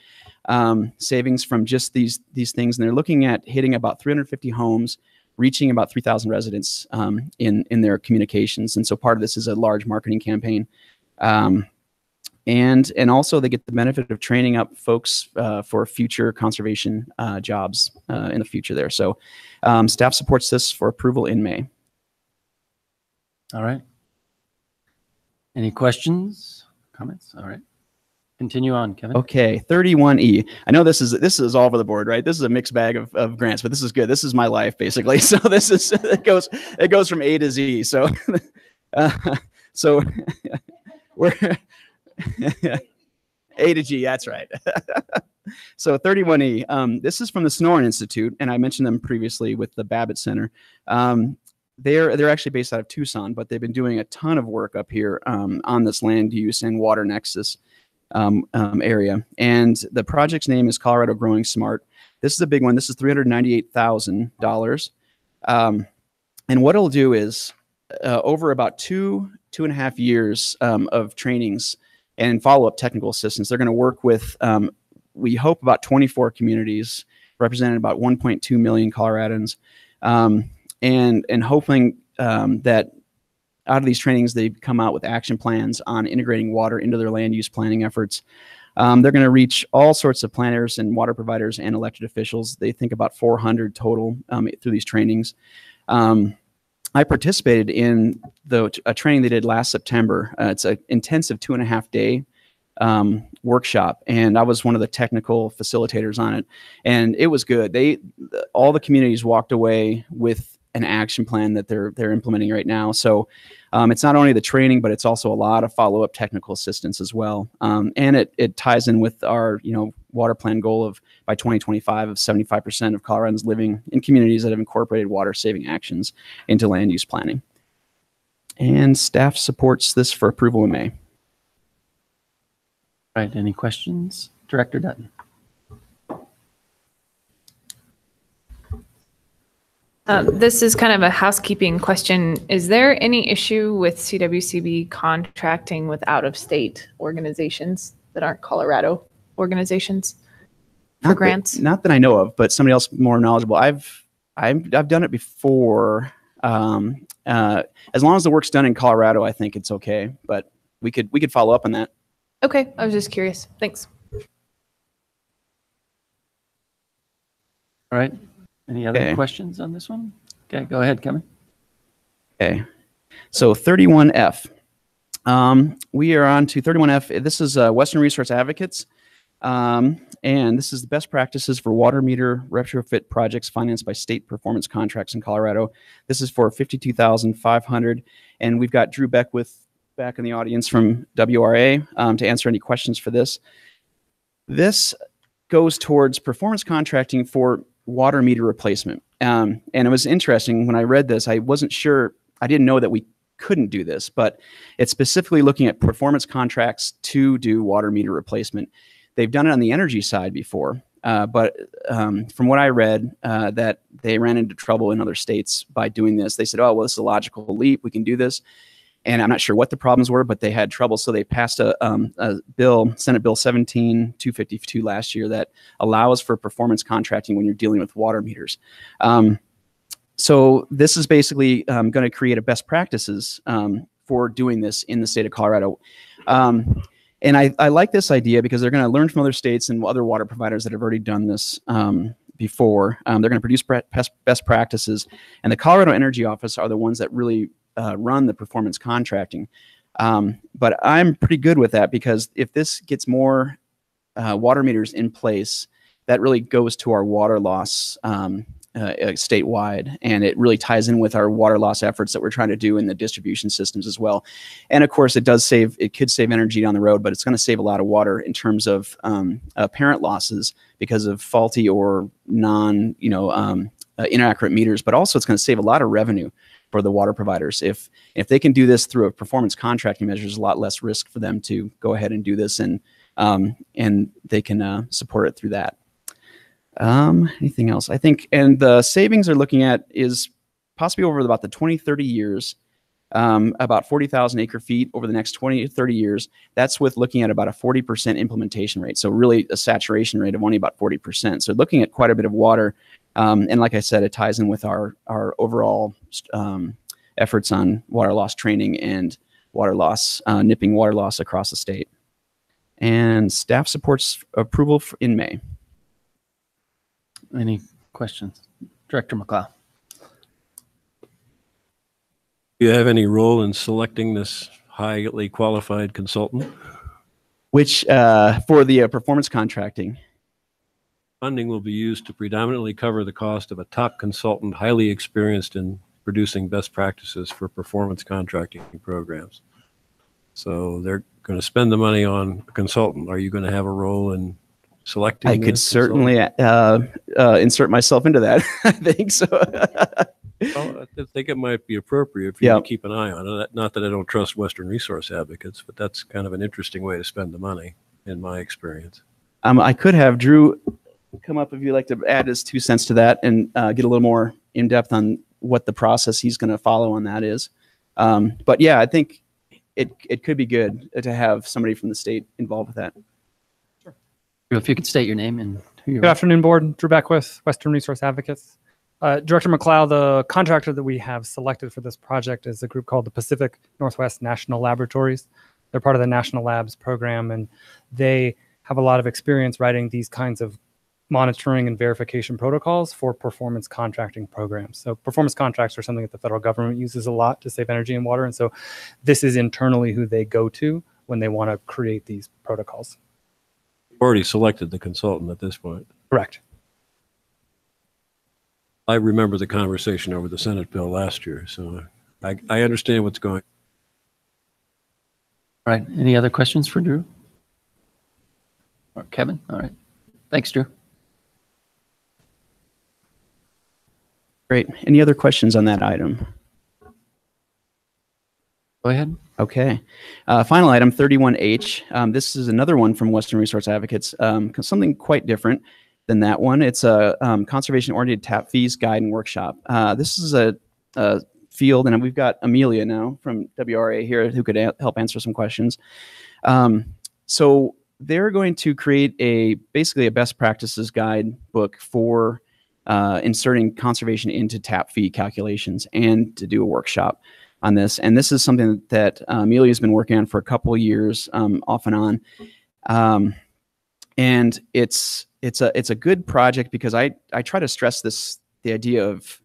savings from just these things. And they're looking at hitting about 350 homes, reaching about 3,000 residents in their communications. And so part of this is a large marketing campaign. And also they get the benefit of training up folks for future conservation jobs in the future there. So staff supports this for approval in May. All right. Any questions, comments? All right. Continue on, Kevin. Okay, 31E. I know this is all over the board, right? This is a mixed bag of grants, but this is good. This is my life, basically. So this is it goes from A to Z. So so we're A to G. That's right. So 31E. This is from the Sonoran Institute, and I mentioned them previously with the Babbitt Center. They're actually based out of Tucson, but they've been doing a ton of work up here on this land use and water nexus area. And the project's name is Colorado Growing Smart. This is a big one. This is $398,000. And what it'll do is over about 2.5 years of trainings and follow-up technical assistance, they're going to work with, we hope, about 24 communities, representing about 1.2 million Coloradans. And hoping that out of these trainings, they come out with action plans on integrating water into their land use planning efforts. They're going to reach all sorts of planners and water providers and elected officials. They think about 400 total through these trainings. I participated in a training they did last September. It's an intensive 2.5-day workshop, and I was one of the technical facilitators on it, and it was good. All the communities walked away with an action plan that they're implementing right now. So it's not only the training, but it's also a lot of follow-up technical assistance as well. And it ties in with our water plan goal of by 2025 of 75% of Coloradans living in communities that have incorporated water saving actions into land use planning. And staff supports this for approval in May. All right, any questions? Director Dutton. This is kind of a housekeeping question. Is there any issue with CWCB contracting with out-of-state organizations that aren't Colorado organizations for grants? Not that I know of, but somebody else more knowledgeable. I've done it before. As long as the work's done in Colorado, I think it's okay. But we could follow up on that. Okay, I was just curious. Thanks. All right. Any other questions on this one? Okay, go ahead, Kevin. Okay. So 31F. We are on to 31F. This is Western Resource Advocates. And this is the best practices for water meter retrofit projects financed by state performance contracts in Colorado. This is for $52,500. And we've got Drew Beckwith back in the audience from WRA to answer any questions for this. This goes towards performance contracting for water meter replacement. And it was interesting when I read this, I wasn't sure, I didn't know that we couldn't do this, but it's specifically looking at performance contracts to do water meter replacement. They've done it on the energy side before, but from what I read, that they ran into trouble in other states by doing this. They said, oh, well, this is a logical leap. We can do this. And I'm not sure what the problems were, but they had trouble. So they passed a bill, Senate Bill 17252 last year, that allows for performance contracting when you're dealing with water meters. So this is basically going to create a best practices for doing this in the state of Colorado. And I like this idea because they're going to learn from other states and other water providers that have already done this before. They're going to produce best practices. And the Colorado Energy Office are the ones that really run the performance contracting. But I'm pretty good with that because if this gets more water meters in place, that really goes to our water loss statewide, and it really ties in with our water loss efforts that we're trying to do in the distribution systems as well. And of course, it could save energy down the road, but it's going to save a lot of water in terms of apparent losses because of faulty or inaccurate meters. But also, it's going to save a lot of revenue for the water providers. If they can do this through a performance contracting measure, there's a lot less risk for them to go ahead and do this, and they can support it through that. Anything else? I think, and the savings they're looking at is possibly over about the 20-30 years, about 40,000 acre feet over the next 20 to 30 years. That's with looking at about a 40% implementation rate. So really a saturation rate of only about 40%. So looking at quite a bit of water. And like I said, it ties in with our overall efforts on water loss training and water loss, nipping water loss across the state. And staff supports approval in May. Any questions? Director McLeod. Do you have any role in selecting this highly qualified consultant? Which, for the performance contracting? Funding will be used to predominantly cover the cost of a top consultant highly experienced in producing best practices for performance contracting programs. So they're going to spend the money on a consultant. Are you going to have a role in selecting? I could certainly insert myself into that. I think so. Well, I think it might be appropriate for you to keep an eye on it. Not that I don't trust Western Resource Advocates, but that's kind of an interesting way to spend the money, in my experience. I could have Drew come up if you'd like to add his 2 cents to that and get a little more in depth on what the process he's going to follow on that is. But yeah, I think it could be good to have somebody from the state involved with that. If you could state your name and who you're Good afternoon, board. Drew Beckwith, Western Resource Advocates. Director McLeod, the contractor that we have selected for this project is a group called the Pacific Northwest National Laboratories. They're part of the National Labs program, and they have a lot of experience writing these kinds of monitoring and verification protocols for performance contracting programs. So performance contracts are something that the federal government uses a lot to save energy and water. And so this is internally who they go to when they want to create these protocols. You've already selected the consultant at this point. Correct. I remember the conversation over the Senate bill last year, so I understand what's going on. All right. Any other questions for Drew? Or Kevin? All right. Thanks, Drew. Great. Any other questions on that item? Go ahead. Okay. Final item, 31H. This is another one from Western Resource Advocates, something quite different than that one. It's a conservation-oriented tap fees guide and workshop. This is a field, and we've got Amelia now from WRA here who could help answer some questions. So they're going to create basically a best practices guide book for inserting conservation into tap fee calculations and to do a workshop on this. And this is something that Amelia's been working on for a couple of years, off and on. And it's a good project because I try to stress the idea of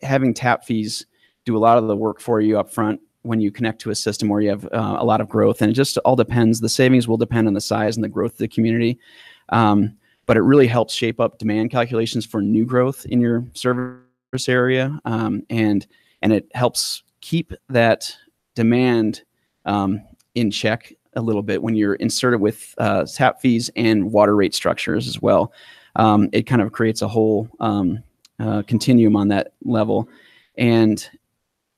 having tap fees do a lot of the work for you up front when you connect to a system where you have a lot of growth. And it just all depends. The savings will depend on the size and the growth of the community. But it really helps shape up demand calculations for new growth in your service area. And it helps keep that demand in check a little bit when you're inserted with tap fees and water rate structures as well. It kind of creates a whole continuum on that level. And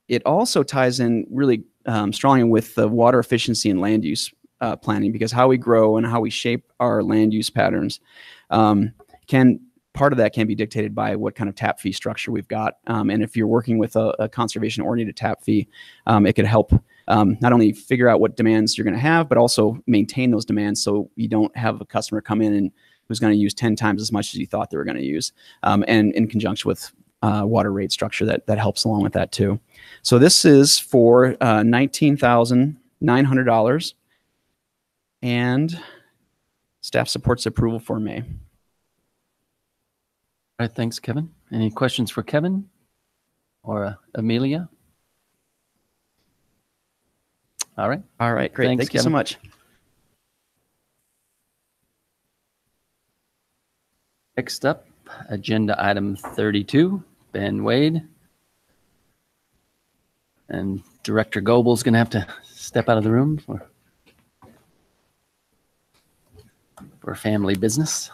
it also ties in really strongly with the water efficiency and land use planning, because how we grow and how we shape our land use patterns part of that can be dictated by what kind of tap fee structure we've got. And if you're working with a conservation-oriented tap fee, it could help not only figure out what demands you're going to have, but also maintain those demands so you don't have a customer come in and who's going to use 10 times as much as you thought they were going to use. And in conjunction with water rate structure, that helps along with that too. So this is for $19,900, and staff supports approval for May. All right, thanks, Kevin. Any questions for Kevin or Amelia? All right. All right, great. Thanks, Thank you so Kevin. much. Next up, agenda item 32, Ben Wade. And Director Goebel's going to have to step out of the room for family business.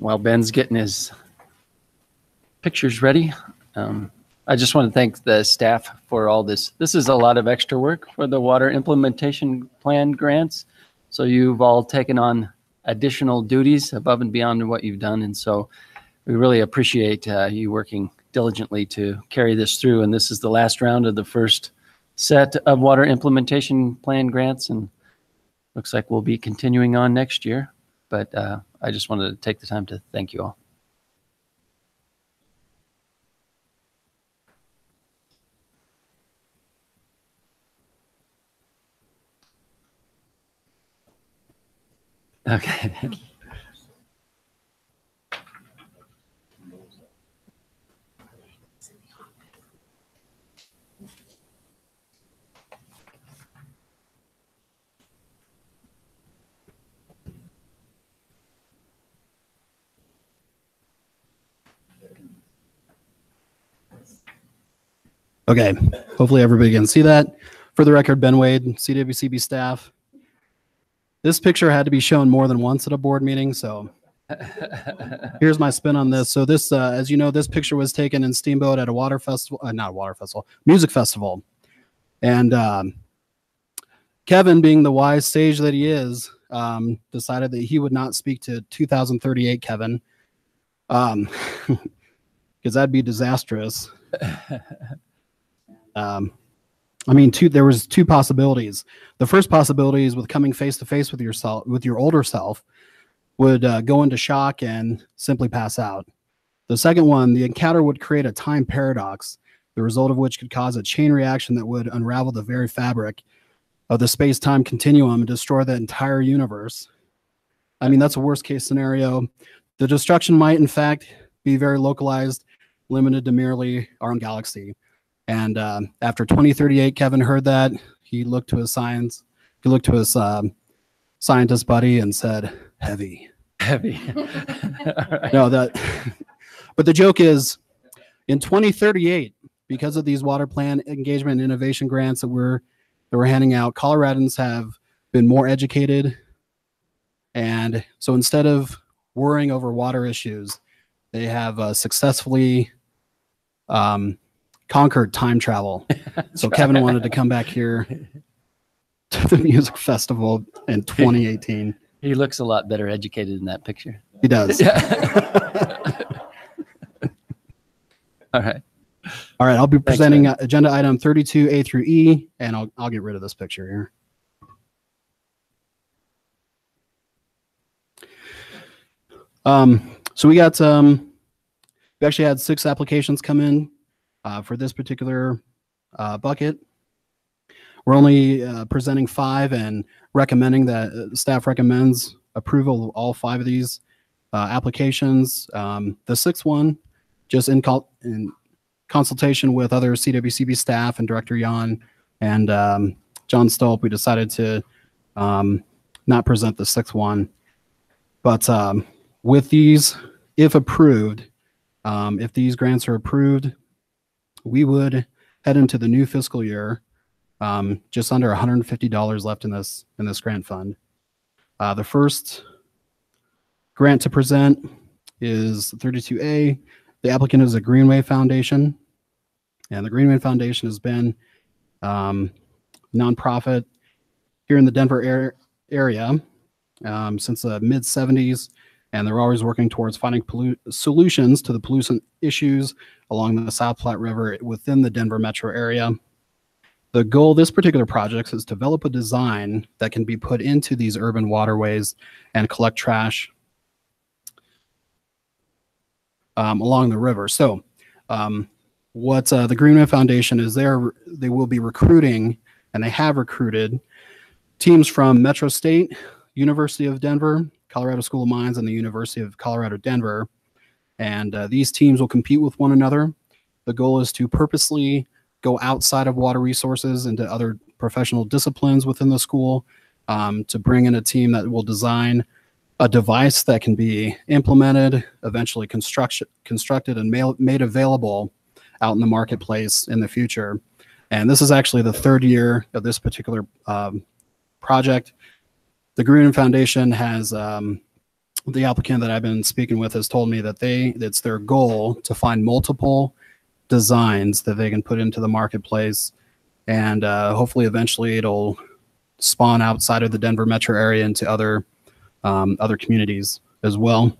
While Ben's getting his pictures ready, I just want to thank the staff for all this. This is a lot of extra work for the water implementation plan grants. So you've all taken on additional duties above and beyond what you've done. And so we really appreciate you working diligently to carry this through. And this is the last round of the first set of water implementation plan grants. And looks like we'll be continuing on next year. But I just wanted to take the time to thank you all. Okay. Okay, hopefully everybody can see that. For the record, Ben Wade, CWCB staff. This picture had to be shown more than once at a board meeting, so here's my spin on this. So this, as you know, this picture was taken in Steamboat at a water festival, not a water festival, music festival. And Kevin, being the wise sage that he is, decided that he would not speak to 2038 Kevin, because that'd be disastrous. I mean, there was two possibilities. The first possibility is with coming face to face with yourself, with your older self, would go into shock and simply pass out. The second one, the encounter would create a time paradox, the result of which could cause a chain reaction that would unravel the very fabric of the space-time continuum and destroy the entire universe. I mean, that's a worst-case scenario. The destruction might, in fact, be very localized, limited to merely our own galaxy. And after 2038, Kevin heard that. He looked to his science. He looked to his scientist buddy and said, "Heavy, heavy." Right. No, but the joke is, in 2038, because of these water plan engagement and innovation grants that we're handing out, Coloradans have been more educated, and so instead of worrying over water issues, they have successfully conquered time travel. So Kevin wanted to come back here to the music festival in 2018. He looks a lot better educated in that picture. He does. All right. All right. I'll be presenting agenda item 32A through E, and I'll get rid of this picture here. So we actually had 6 applications come in for this particular bucket. We're only presenting 5 and recommending that staff recommends approval of all 5 of these applications. The 6th one, just in consultation with other CWCB staff and Director Jan and John Stolp, we decided to not present the 6th one. But with these, if approved, if these grants are approved, we would head into the new fiscal year just under $150 left in this grant fund. The first grant to present is 32A. The applicant is a Greenway Foundation, and the Greenway Foundation has been nonprofit here in the Denver area since the mid-70s. And they're always working towards finding solutions to the pollution issues along the South Platte River within the Denver metro area. The goal of this particular project is to develop a design that can be put into these urban waterways and collect trash along the river. So What the Greenway Foundation is they will be recruiting, and they have recruited teams from Metro State, University of Denver, Colorado School of Mines, and the University of Colorado Denver. And these teams will compete with one another. The goal is to purposely go outside of water resources into other professional disciplines within the school, to bring in a team that will design a device that can be implemented, eventually constructed and made available out in the marketplace in the future. And this is actually the third year of this particular project. The Green Foundation has, the applicant that I've been speaking with has told me that it's their goal to find multiple designs that they can put into the marketplace. And hopefully eventually it'll spawn outside of the Denver metro area into other communities as well.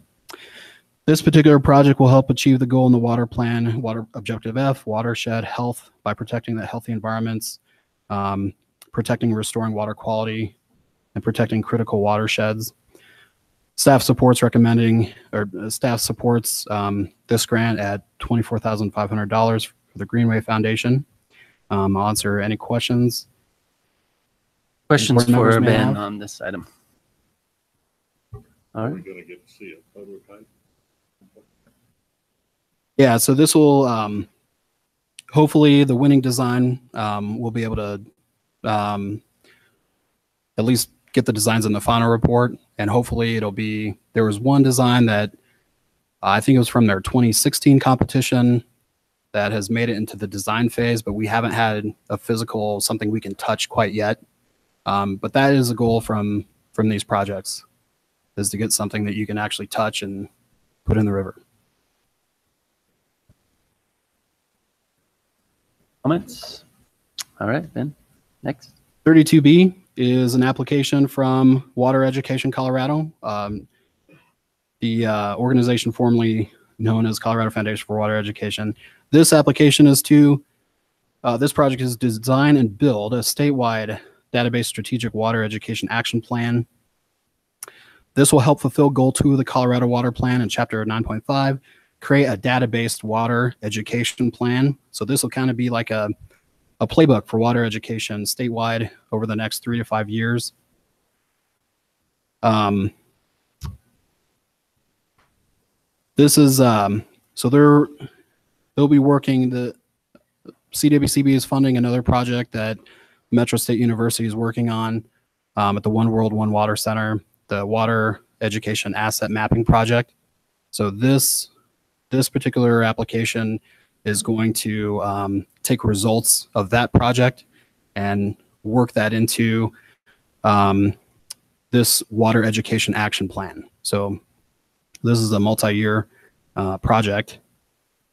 This particular project will help achieve the goal in the water plan, water objective F, watershed health, by protecting the healthy environments, protecting and restoring water quality, and protecting critical watersheds. Staff supports this grant at $24,500 for the Greenway Foundation. I'll answer any questions. Questions board members for may Ben have. on this item? All Are we right. going to get to see a prototype? Yeah, so this will, hopefully the winning design, will be able to at least get the designs in the final report. And hopefully it'll be, there was one design that I think it was from their 2016 competition that has made it into the design phase, but we haven't had a physical, something we can touch quite yet. But that is a goal from these projects, is to get something that you can actually touch and put in the river. Comments? All right, Ben, next. 32B is an application from Water Education Colorado, the organization formerly known as Colorado Foundation for Water Education. This application is to, this project is to design and build a statewide database strategic water education action plan. This will help fulfill Goal 2 of the Colorado Water Plan in Chapter 9.5, create a database water education plan. So this will kind of be like a playbook for water education statewide over the next 3 to 5 years. This is, so they'll be working, the CWCB is funding another project that Metro State University is working on at the One World, One Water Center, the Water Education Asset Mapping Project. So this particular application is going to take results of that project and work that into this water education action plan. So this is a multi-year project,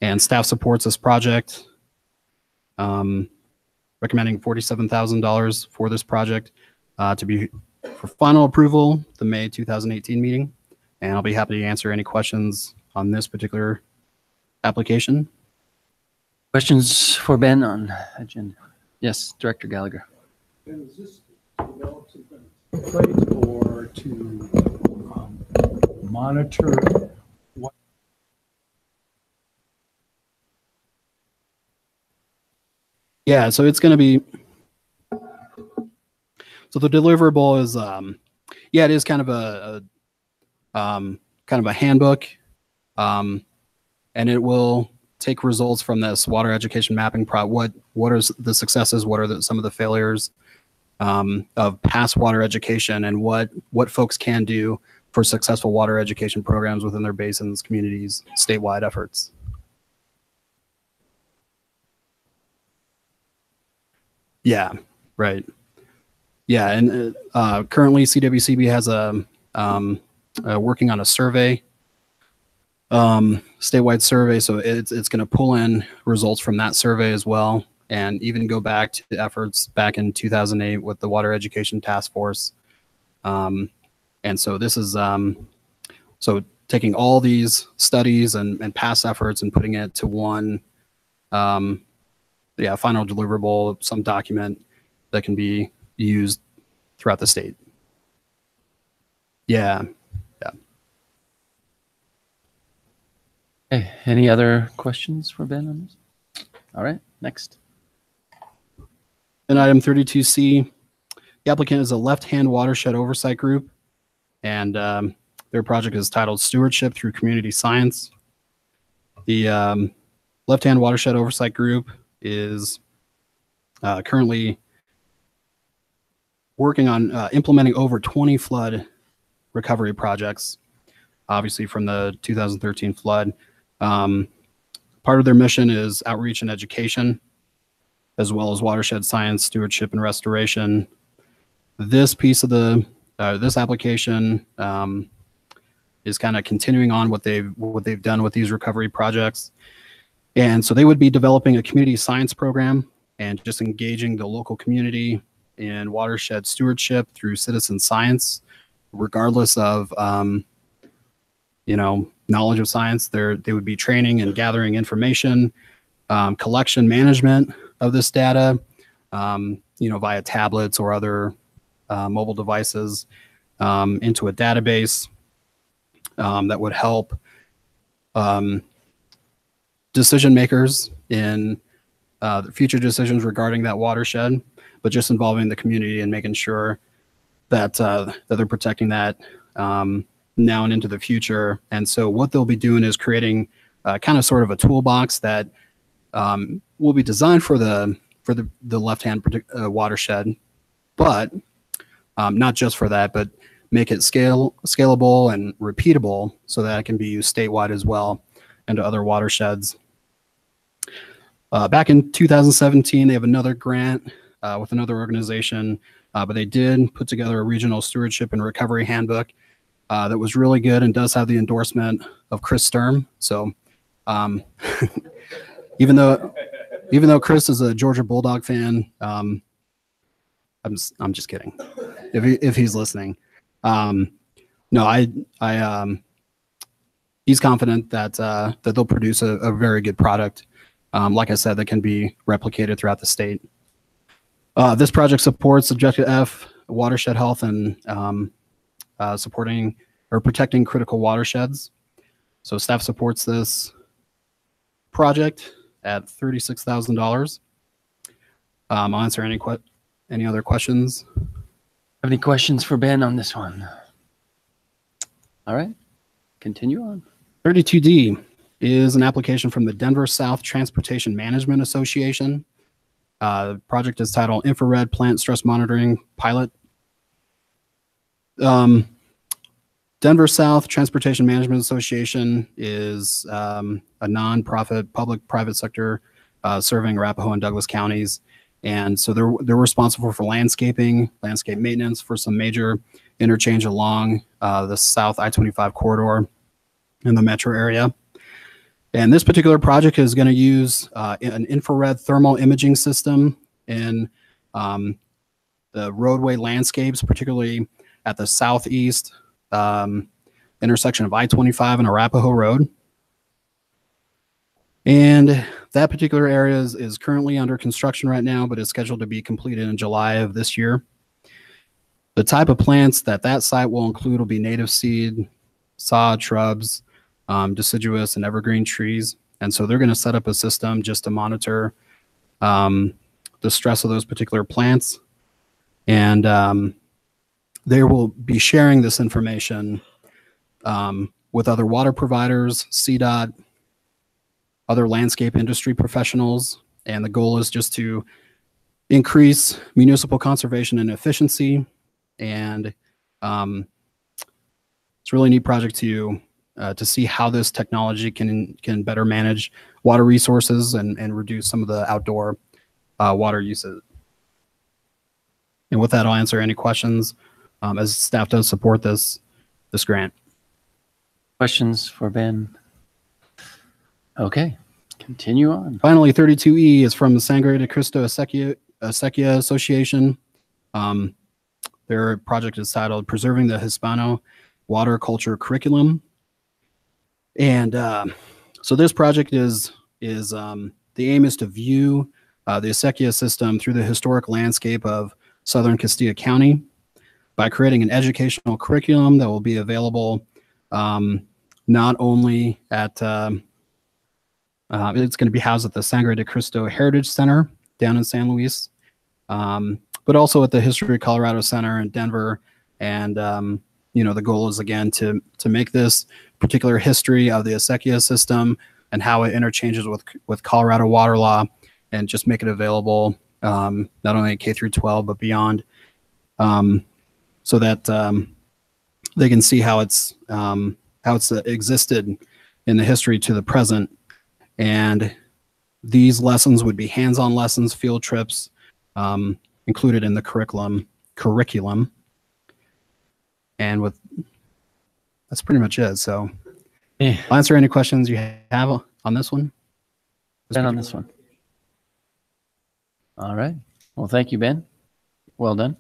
and staff supports this project, recommending $47,000 for this project to be for final approval, the May 2018 meeting. And I'll be happy to answer any questions on this particular application. Questions for Ben on agenda? Yes, Director Gallagher. And is this developed some kind of template or to monitor what? Yeah, so it's going to be, so the deliverable is, yeah, it is kind of a handbook, and it will take results from this water education mapping what are the successes, what are some of the failures of past water education, and what folks can do for successful water education programs within their basins, communities, statewide efforts. Yeah, right. Yeah, and currently CWCB has working on a survey, statewide survey. So it's going to pull in results from that survey as well, and even go back to the efforts back in 2008 with the Water Education Task Force. And so this is so taking all these studies and past efforts and putting it to one, final deliverable, some document that can be used throughout the state. Yeah. Okay, any other questions for Ben on this? All right, next. And item 32C, the applicant is a left-hand watershed oversight group, and their project is titled Stewardship Through Community Science. The left-hand watershed oversight group is currently working on implementing over 20 flood recovery projects, obviously from the 2013 flood. Part of their mission is outreach and education, as well as watershed science, stewardship, and restoration. This piece of the this application is kind of continuing on what they've done with these recovery projects, and so they would be developing a community science program and just engaging the local community in watershed stewardship through citizen science, regardless of knowledge of science. They would be training and gathering information, collection management of this data, via tablets or other mobile devices into a database that would help decision makers in future decisions regarding that watershed, but just involving the community and making sure that that they're protecting that now and into the future. And so what they'll be doing is creating kind of sort of a toolbox that will be designed for the left-hand watershed, but not just for that, but make it scalable and repeatable so that it can be used statewide as well and to other watersheds. Back in 2017, they have another grant with another organization, but they did put together a regional stewardship and recovery handbook that was really good and does have the endorsement of Chris Sturm. So even though Chris is a Georgia Bulldog fan, I'm just kidding. If he's listening, no, he's confident that that they'll produce a very good product. Like I said, that can be replicated throughout the state. This project supports Objective F, watershed health, and supporting or protecting critical watersheds. So staff supports this project at $36,000. I'll answer any other questions. Have any questions for Ben on this one? All right, continue on. 32D is an application from the Denver South Transportation Management Association. The project is titled Infrared Plant Stress Monitoring Pilot. Denver South Transportation Management Association is a nonprofit public-private sector serving Arapahoe and Douglas counties. And so they're responsible for landscape maintenance for some major interchange along the South I-25 corridor in the metro area. And this particular project is going to use an infrared thermal imaging system in the roadway landscapes, particularly at the southeast intersection of I-25 and Arapahoe Road. And that particular area is currently under construction right now, but is scheduled to be completed in July of this year. The type of plants that site will include will be native seed, sod, shrubs, deciduous and evergreen trees. And so they're going to set up a system just to monitor the stress of those particular plants. And they will be sharing this information with other water providers, CDOT, other landscape industry professionals. And the goal is just to increase municipal conservation and efficiency. And it's a really neat project to see how this technology can better manage water resources and reduce some of the outdoor water usage. And with that, I'll answer any questions as staff does support this grant. Questions for Ben? Okay, continue on. Finally, 32E is from the Sangre de Cristo Acequia Association. Their project is titled Preserving the Hispano Water Culture Curriculum. And so this project is the aim is to view the acequia system through the historic landscape of southern Castilla County by creating an educational curriculum that will be available not only at It's going to be housed at the Sangre de Cristo Heritage Center down in San Luis, but also at the History of Colorado Center in Denver. And the goal is again to make this particular history of the acequia system and how it interchanges with Colorado water law, and just make it available not only K through 12 but beyond, so that they can see how it's existed in the history to the present. And these lessons would be hands-on lessons, field trips, included in the curriculum. And that's pretty much it. So I'll answer any questions you have on this one. Ben, on this one. All right. Well, thank you, Ben. Well done.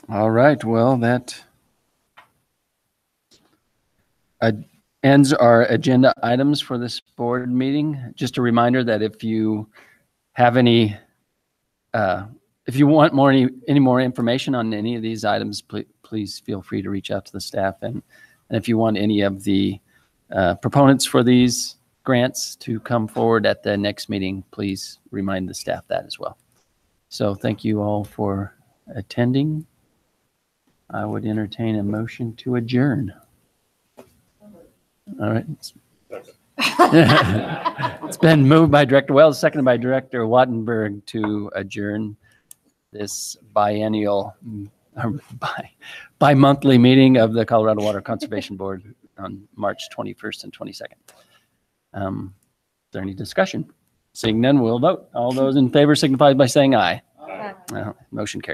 All right. Well, that ends our agenda items for this board meeting. Just a reminder that if you have any, if you want any more information on any of these items, please feel free to reach out to the staff. And if you want any of the proponents for these grants to come forward at the next meeting, please remind the staff that as well. So thank you all for attending. I would entertain a motion to adjourn. All right. It's been moved by Director Wells, seconded by Director Wattenberg to adjourn this biennial or bi-monthly meeting of the Colorado Water Conservation Board on March 21st and 22nd. Is there any discussion? Seeing none, we'll vote. All those in favor signify by saying aye. Aye. Motion carries.